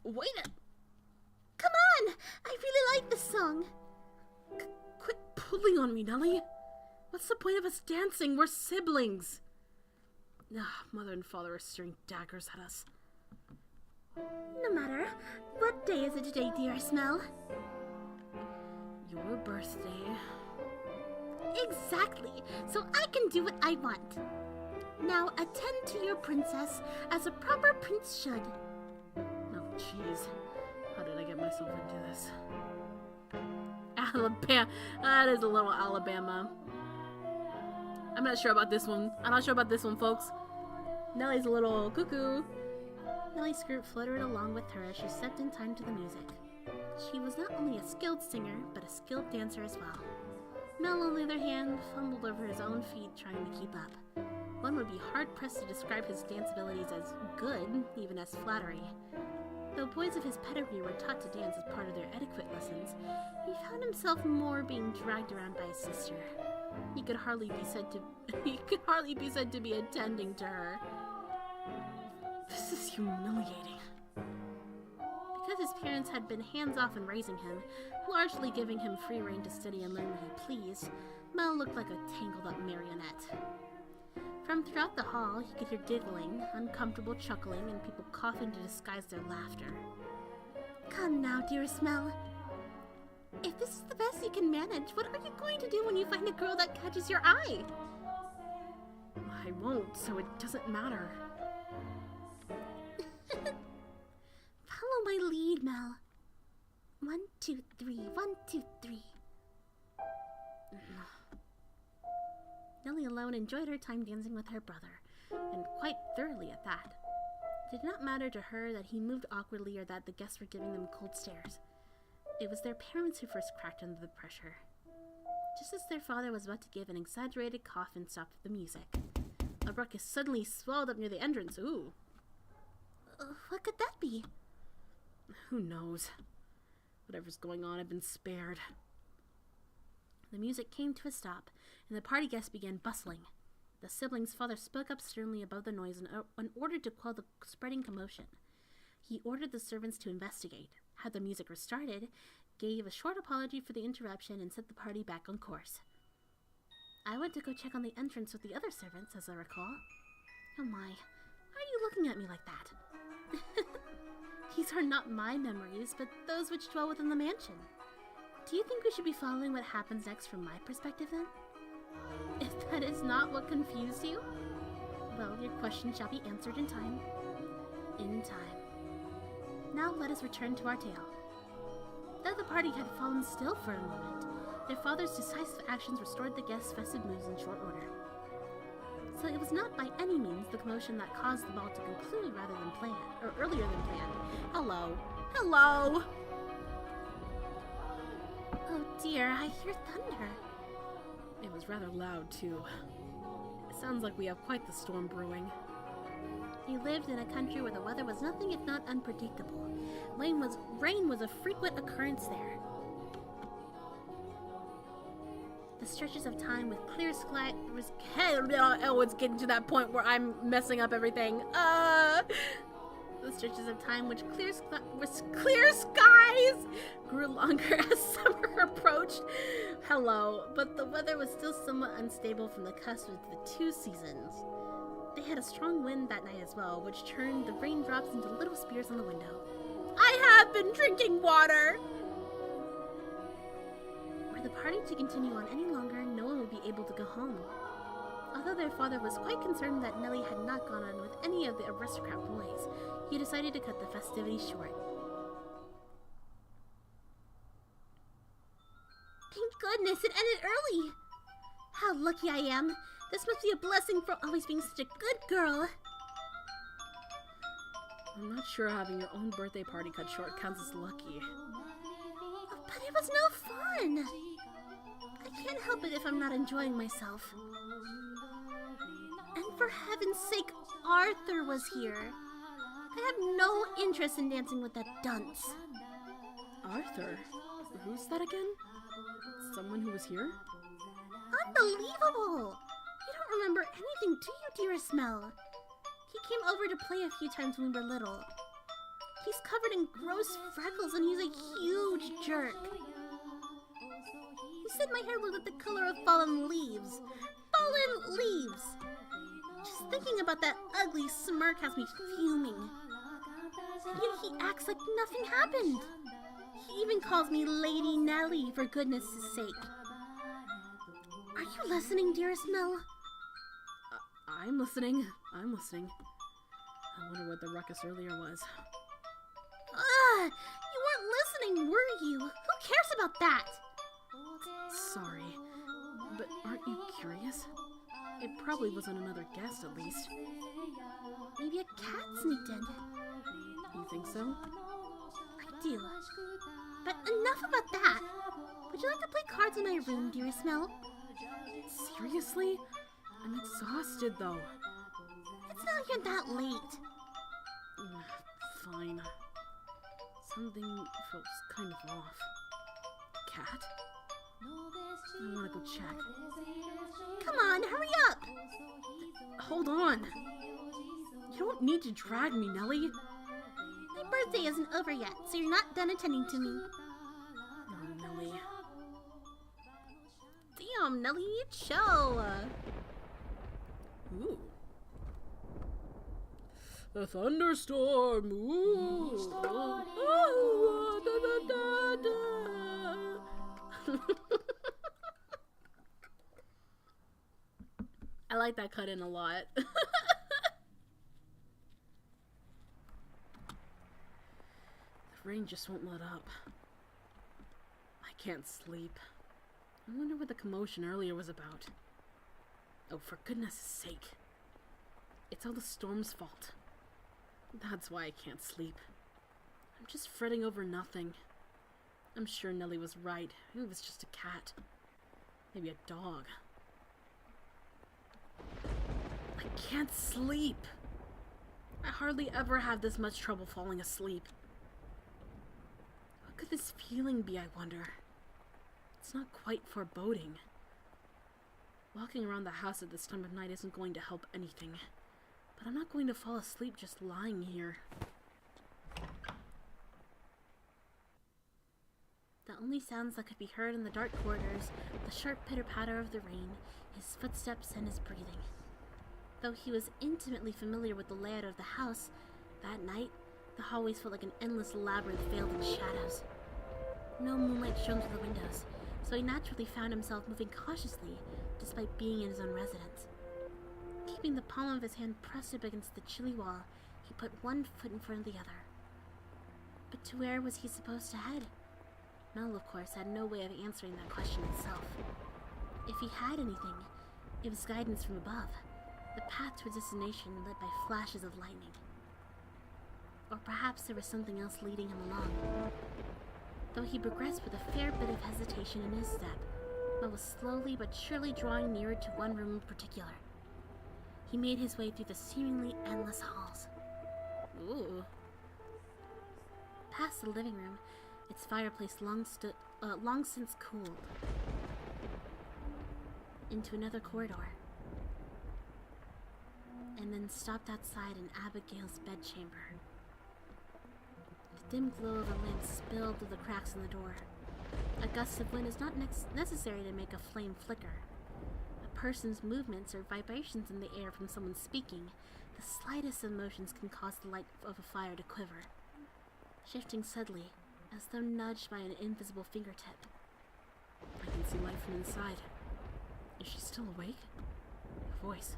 Wait a... Come on! I really like this song. Quit pulling on me, Nelly. What's the point of us dancing? We're siblings. Mother and father are staring daggers at us. No matter. What day is it today, dearest Mel? Your birthday. Exactly. So I can do what I want. Now attend to your princess as a proper prince should. Oh, jeez. How did I get myself into this? Alabama. That is a little Alabama. I'm not sure about this one. I'm not sure about this one, folks. Nelly's a little cuckoo. Nelly's skirt fluttered along with her as she stepped in time to the music. She was not only a skilled singer, but a skilled dancer as well. Mel, on the other hand, fumbled over his own feet trying to keep up. One would be hard-pressed to describe his dance abilities as good, even as flattery. Though boys of his pedigree were taught to dance as part of their etiquette lessons, he found himself more being dragged around by his sister. He could hardly be said to be attending to her. This is humiliating. Because his parents had been hands-off in raising him, largely giving him free rein to study and learn what he pleased, Mel looked like a tangled-up marionette. From throughout the hall, he could hear giggling, uncomfortable chuckling, and people coughing to disguise their laughter. Come now, dearest Mel. If this is the best you can manage, what are you going to do when you find a girl that catches your eye? I won't, so it doesn't matter. Follow my lead, Mel. 1, 2, 3, 1, 2, 3. Nelly alone enjoyed her time dancing with her brother, and quite thoroughly at that. It did not matter to her that he moved awkwardly or that the guests were giving them cold stares. It was their parents who first cracked under the pressure. Just as their father was about to give an exaggerated cough and stop the music, a ruckus suddenly swelled up near the entrance. Ooh. What could that be? Who knows? Whatever's going on, I've been spared. The music came to a stop, and the party guests began bustling. The siblings' father spoke up sternly above the noise in order to quell the spreading commotion. He ordered the servants to investigate, had the music restarted, gave a short apology for the interruption, and set the party back on course. I went to go check on the entrance with the other servants, as I recall. Oh my, why are you looking at me like that? These are not my memories, but those which dwell within the mansion. Do you think we should be following what happens next from my perspective, then? If that is not what confused you, well, your question shall be answered in time. In time. Now let us return to our tale. Though the party had fallen still for a moment, their father's decisive actions restored the guests' festive moods in short order. So it was not by any means the commotion that caused the ball to conclude rather than planned, or earlier than planned. Hello. Hello! Oh dear, I hear thunder. It was rather loud, too. It sounds like we have quite the storm brewing. He lived in a country where the weather was nothing if not unpredictable. Rain was a frequent occurrence there. The stretches of time with clear sky it's getting to that point where I'm messing up everything. The stretches of time which clear skies grew longer as summer approached. Hello, but the weather was still somewhat unstable from the cusp of the two seasons. They had a strong wind that night as well, which turned the raindrops into little spears on the window. I have been drinking water! Were the party to continue on any longer, no one would be able to go home. Although their father was quite concerned that Nelly had not gone on with any of the aristocrat boys, he decided to cut the festivities short. Thank goodness it ended early! How lucky I am! This must be a blessing for always being such a good girl. I'm not sure having your own birthday party cut short counts as lucky. But it was no fun! I can't help it if I'm not enjoying myself. And for heaven's sake, Arthur was here. I have no interest in dancing with that dunce. Arthur? Who's that again? Someone who was here? Unbelievable! You don't remember anything, do you, dearest Mel? He came over to play a few times when we were little. He's covered in gross freckles and he's a huge jerk. He said my hair looked like the color of fallen leaves. Fallen leaves! Just thinking about that ugly smirk has me fuming. Yet he acts like nothing happened. He even calls me Lady Nelly, for goodness' sake. Are you listening, dearest Mel? I'm listening. I wonder what the ruckus earlier was. You weren't listening, were you? Who cares about that? Sorry, but aren't you curious? It probably wasn't another guest, at least. Maybe a cat sneaked in. You think so? I do. But enough about that. Would you like to play cards in my room, dearest Mel? Seriously? I'm exhausted, though. It's not even that late. Fine. Something feels kind of off. Cat? I want to go check. Come on, hurry up! Hold on! You don't need to drag me, Nelly. My birthday isn't over yet, so you're not done attending to me. Oh, Nelly. Damn, Nelly, you chill. Ooh. A thunderstorm. Ooh. I like that cut in a lot. The rain just won't let up. I can't sleep. I wonder what the commotion earlier was about. Oh, for goodness sake. It's all the storm's fault. That's why I can't sleep. I'm just fretting over nothing. I'm sure Nelly was right. It was just a cat. Maybe a dog. I can't sleep. I hardly ever have this much trouble falling asleep. What could this feeling be, I wonder? It's not quite foreboding. Walking around the house at this time of night isn't going to help anything. But I'm not going to fall asleep just lying here. The only sounds that could be heard in the dark corridors, the sharp pitter-patter of the rain, his footsteps, and his breathing. Though he was intimately familiar with the layout of the house, that night, the hallways felt like an endless labyrinth veiled in shadows. No moonlight shone through the windows, so he naturally found himself moving cautiously, despite being in his own residence. Keeping the palm of his hand pressed up against the chilly wall, he put one foot in front of the other. But to where was he supposed to head? Mel, of course, had no way of answering that question itself. If he had anything, it was guidance from above, the path to a destination lit by flashes of lightning. Or perhaps there was something else leading him along. Though he progressed with a fair bit of hesitation in his step, Mel was slowly but surely drawing nearer to one room in particular. He made his way through the seemingly endless halls. Ooh. Past the living room, its fireplace long since cooled, into another corridor, and then stopped outside in Abigail's bedchamber. The dim glow of a lamp spilled through the cracks in the door. A gust of wind is not necessary to make a flame flicker. A person's movements or vibrations in the air from someone speaking, the slightest of motions can cause the light of a fire to quiver, shifting subtly, as though nudged by an invisible fingertip. I can see light from inside. Is she still awake? A voice.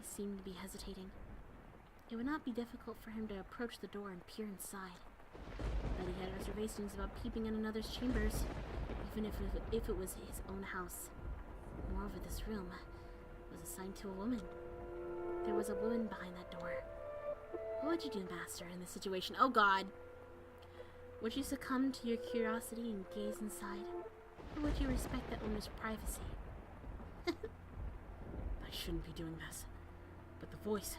He seemed to be hesitating. It would not be difficult for him to approach the door and peer inside, but he had reservations about peeping in another's chambers, even if it was his own house. Moreover, this room was assigned to a woman. There was a woman behind that door. What would you do, Master, in this situation? Oh, God! Would you succumb to your curiosity and gaze inside? Or would you respect the owner's privacy? I shouldn't be doing this. But the voice,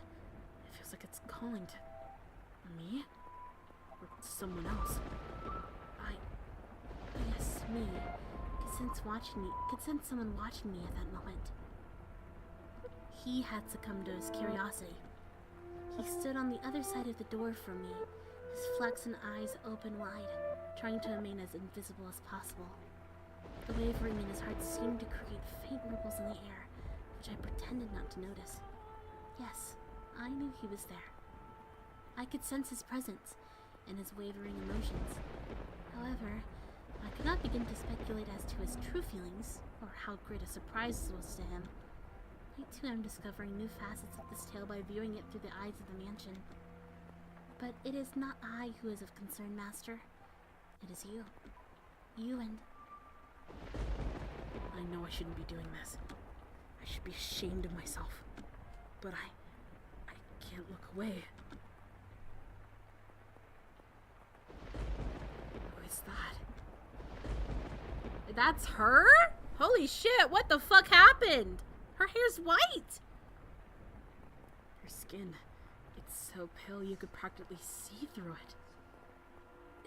it feels like it's calling to me? Or someone else. Yes, me. Could sense someone watching me at that moment. He had succumbed to his curiosity. He stood on the other side of the door from me, his flaxen eyes open wide, trying to remain as invisible as possible. The wavering in his heart seemed to create faint ripples in the air, which I pretended not to notice. Yes, I knew he was there. I could sense his presence and his wavering emotions. However, I could not begin to speculate as to his true feelings, or how great a surprise this was to him. I too am discovering new facets of this tale by viewing it through the eyes of the mansion. But it is not I who is of concern, Master. It is you. You and... I know I shouldn't be doing this. I should be ashamed of myself. But I can't look away. Who is that? That's her? Holy shit, what the fuck happened? Her hair's white! Her skin, it's so pale you could practically see through it.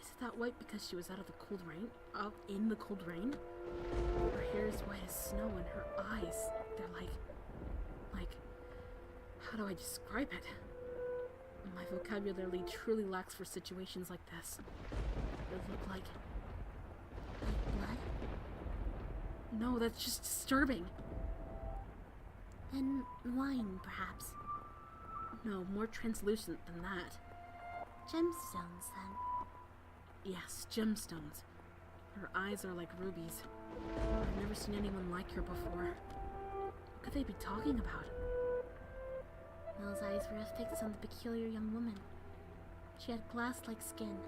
Is it that white because she was out of the cold rain? Out in the cold rain? Her hair is white as snow and her eyes, they're like, how do I describe it? My vocabulary truly lacks for situations like this. They look like... Like blood? No, that's just disturbing. And wine, perhaps. No, more translucent than that. Gemstones, then. Yes, gemstones. Her eyes are like rubies. I've never seen anyone like her before. What could they be talking about? Mel's eyes were fixed on the peculiar young woman. She had glass-like skin,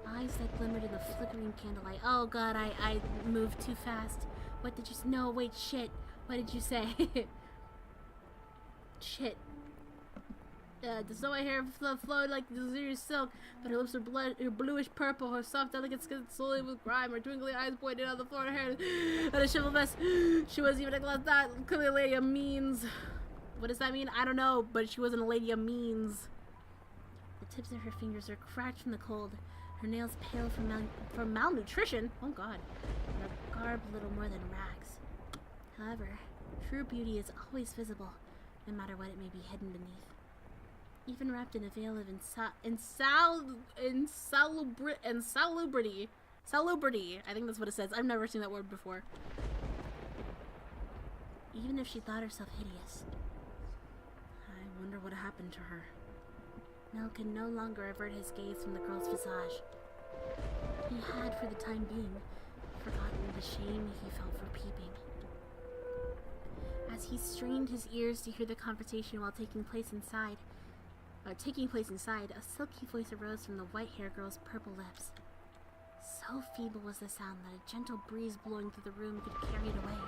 eyes that glimmered in the flickering candlelight. Oh god, I moved too fast. What did you say? No, wait, shit. What did you say? Shit. The snowy hair flowed like the azure silk, but her lips were bluish purple. Her soft, delicate skin slowly with grime. Her twinkling eyes pointed out the floor. Her hair and a shivel vest. She wasn't even a glass that clearly a lady of means. What does that mean? I don't know, but she wasn't a lady of means. The tips of her fingers were cracked from the cold. Her nails pale from malnutrition. Oh god. And her garb little more than rags. However, true beauty is always visible, no matter what it may be hidden beneath. Even wrapped in a veil of salubrity. I think that's what it says. I've never seen that word before. Even if she thought herself hideous. I wonder what happened to her. Mel could no longer avert his gaze from the girl's visage. He had, for the time being, forgotten the shame he felt for peeping. As he strained his ears to hear the conversation while taking place inside, a silky voice arose from the white-haired girl's purple lips. So feeble was the sound that a gentle breeze blowing through the room could carry it away.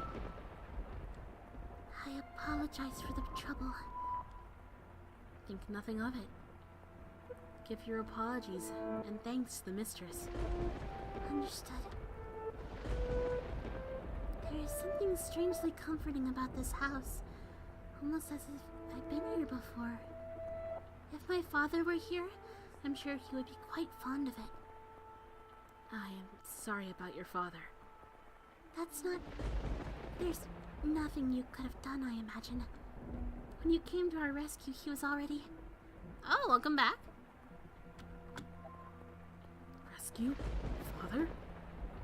I apologize for the trouble. Think nothing of it. Give your apologies and thanks to the mistress. Understood. There is something strangely comforting about this house, almost as if I've been here before. If my father were here, I'm sure he would be quite fond of it. I am sorry about your father. That's not... There's nothing you could have done, I imagine. When you came to our rescue, he was already... Oh, welcome back. Rescue? Father?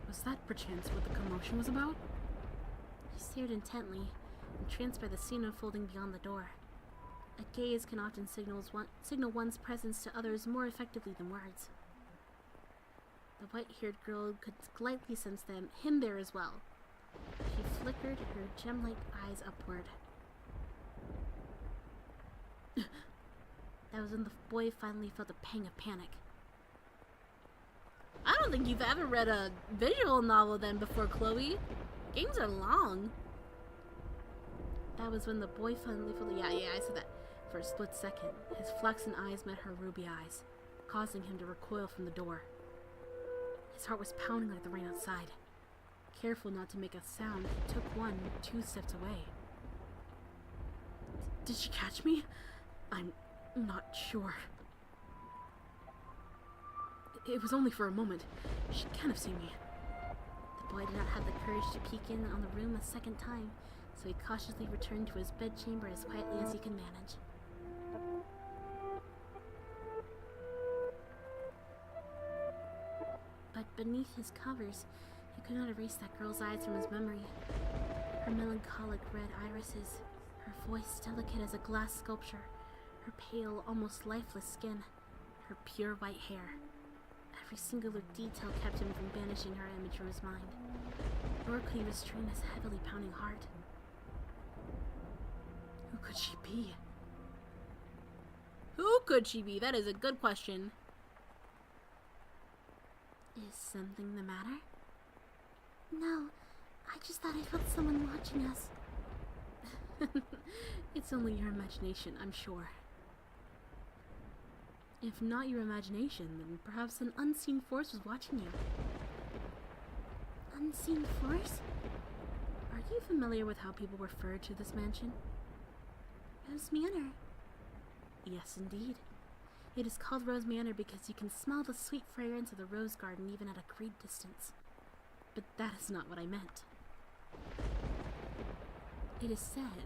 Was that perchance what the commotion was about? He stared intently, entranced by the scene unfolding beyond the door. A gaze can often signal one's presence to others more effectively than words. The white-haired girl could lightly sense him there as well. She flickered her gem-like eyes upward. That was when the boy finally felt a pang of panic. I don't think you've ever read a visual novel then before, Chloe. Games are long. That was when the boy finally felt... Yeah, I said that. For a split second, his flaxen eyes met her ruby eyes, causing him to recoil from the door. His heart was pounding like the rain outside. Careful not to make a sound, he took 2 steps away. Did she catch me? I'm not sure. It was only for a moment. She can't have seen me. boy did not have the courage to peek in on the room a second time, so he cautiously returned to his bedchamber as quietly as he could manage. But beneath his covers, he could not erase that girl's eyes from his memory. Her melancholic red irises, her voice delicate as a glass sculpture, her pale, almost lifeless skin, her pure white hair. Every singular detail kept him from banishing her image from his mind, nor could he restrain his heavily pounding heart. Who could she be? Who could she be? That is a good question. Is something the matter? No, I just thought I felt someone watching us. It's only your imagination, I'm sure. If not your imagination, then perhaps an unseen force was watching you. Unseen force? Are you familiar with how people refer to this mansion? Rose Manor. Yes, indeed. It is called Rose Manor because you can smell the sweet fragrance of the rose garden even at a great distance. But that is not what I meant. It is said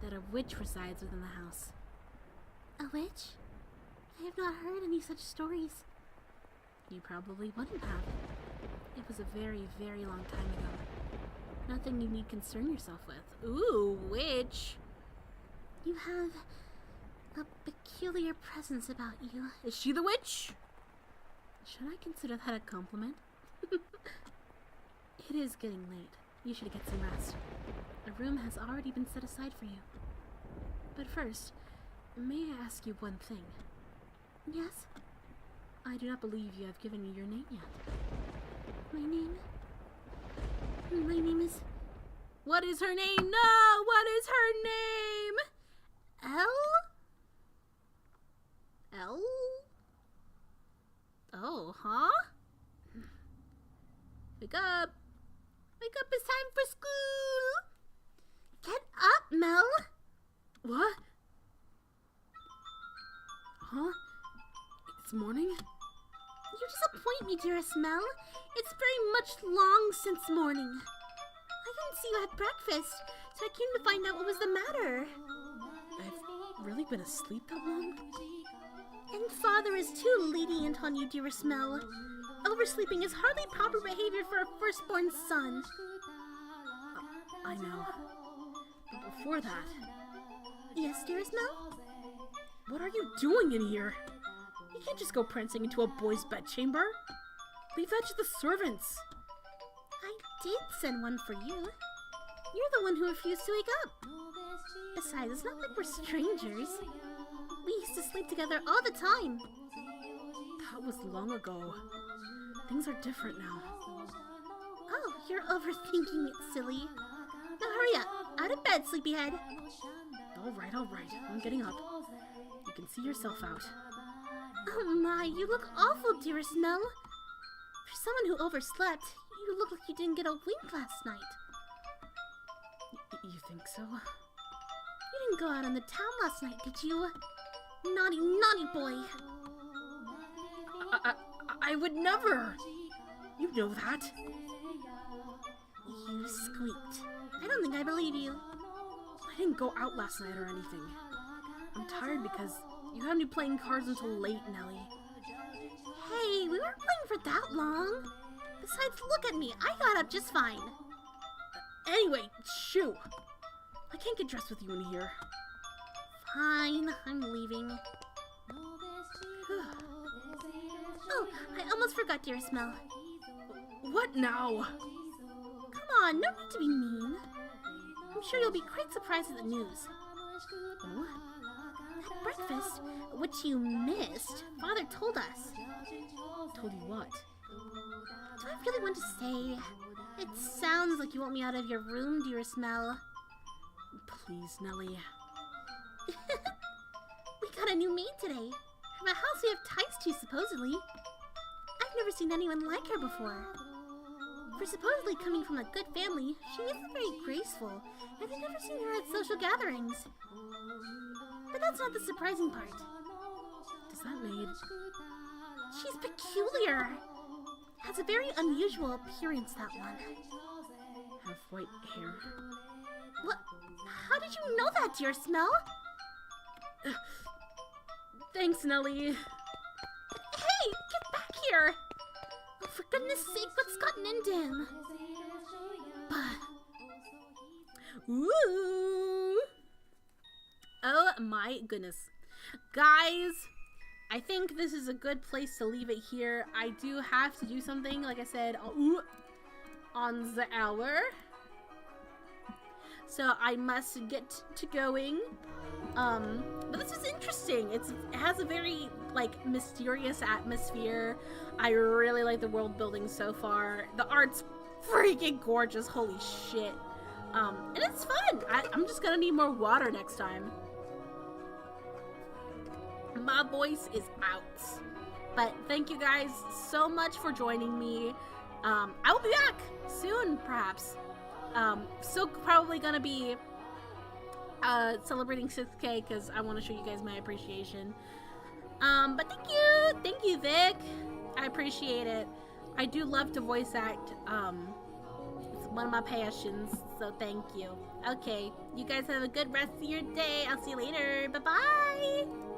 that a witch resides within the house. A witch? I have not heard any such stories. You probably wouldn't have. It was a very, very long time ago. Nothing you need concern yourself with. Ooh, witch! You have a peculiar presence about you. Is she the witch? Should I consider that a compliment? It is getting late. You should get some rest. A room has already been set aside for you. But first, may I ask you one thing? Yes? I do not believe you have given me your name yet. My name? My name is... What is her name? No! What is her name? Elle? Oh, huh? Wake up! Wake up, it's time for school! Get up, Mel! What? Huh? It's morning? You disappoint me, dearest Mel. It's very much long since morning. I didn't see you at breakfast, so I came to find out what was the matter. I've really been asleep that long? And Father is too lenient on you, dearest Mel. Oversleeping is hardly proper behavior for a firstborn son. I know. But before that... Yes, dearest Mel? What are you doing in here? You can't just go prancing into a boy's bedchamber. Leave that to the servants. I did send one for you. You're the one who refused to wake up. Besides, it's not like we're strangers. We used to sleep together all the time. That was long ago. Things are different now. Oh, you're overthinking it, silly. Now hurry up. Out of bed, sleepyhead. All right. I'm getting up. You can see yourself out. Oh my, you look awful, dearest Mel. For someone who overslept, you look like you didn't get a wink last night. You think so? You didn't go out on the town last night, did you? Naughty, naughty boy. I would never. You know that. You squeaked. I don't think I believe you. I didn't go out last night or anything. I'm tired because you had me playing cards until late, Nelly. Hey, we weren't playing for that long. Besides, look at me. I got up just fine. Anyway, shoo. I can't get dressed with you in here. Fine, I'm leaving. Oh, I almost forgot, dearest Mel. What now? Come on, no need to be mean. I'm sure you'll be quite surprised at the news. Oh? At breakfast, which you missed, Father told us. Told you what? Do I really want to say? It sounds like you want me out of your room, dearest Mel. Please, Nelly. We got a new maid today. From a house we have ties to, supposedly. I've never seen anyone like her before. For supposedly coming from a good family, she isn't very graceful, and I've never seen her at social gatherings. But that's not the surprising part. Does that maid... She's peculiar. Has a very unusual appearance, that one. Have white hair. What? How did you know that, dear Smell? Thanks, Nelly. Hey, get back here! Oh, for goodness sake, what's gotten into him? Ooh. Oh my goodness. Guys, I think this is a good place to leave it here. I do have to do something, like I said, on the hour. So I must get to going. But this is interesting. It has a very, like, mysterious atmosphere. I really like the world building so far. The art's freaking gorgeous. Holy shit. And it's fun. I'm just gonna need more water next time. My voice is out. But thank you guys so much for joining me. I will be back soon, perhaps. Still probably gonna be celebrating 6K because I want to show you guys my appreciation. But thank you, Vic. I appreciate it. I do love to voice act. It's one of my passions, so thank you. Okay, you guys have a good rest of your day. I'll see you later. Bye-bye.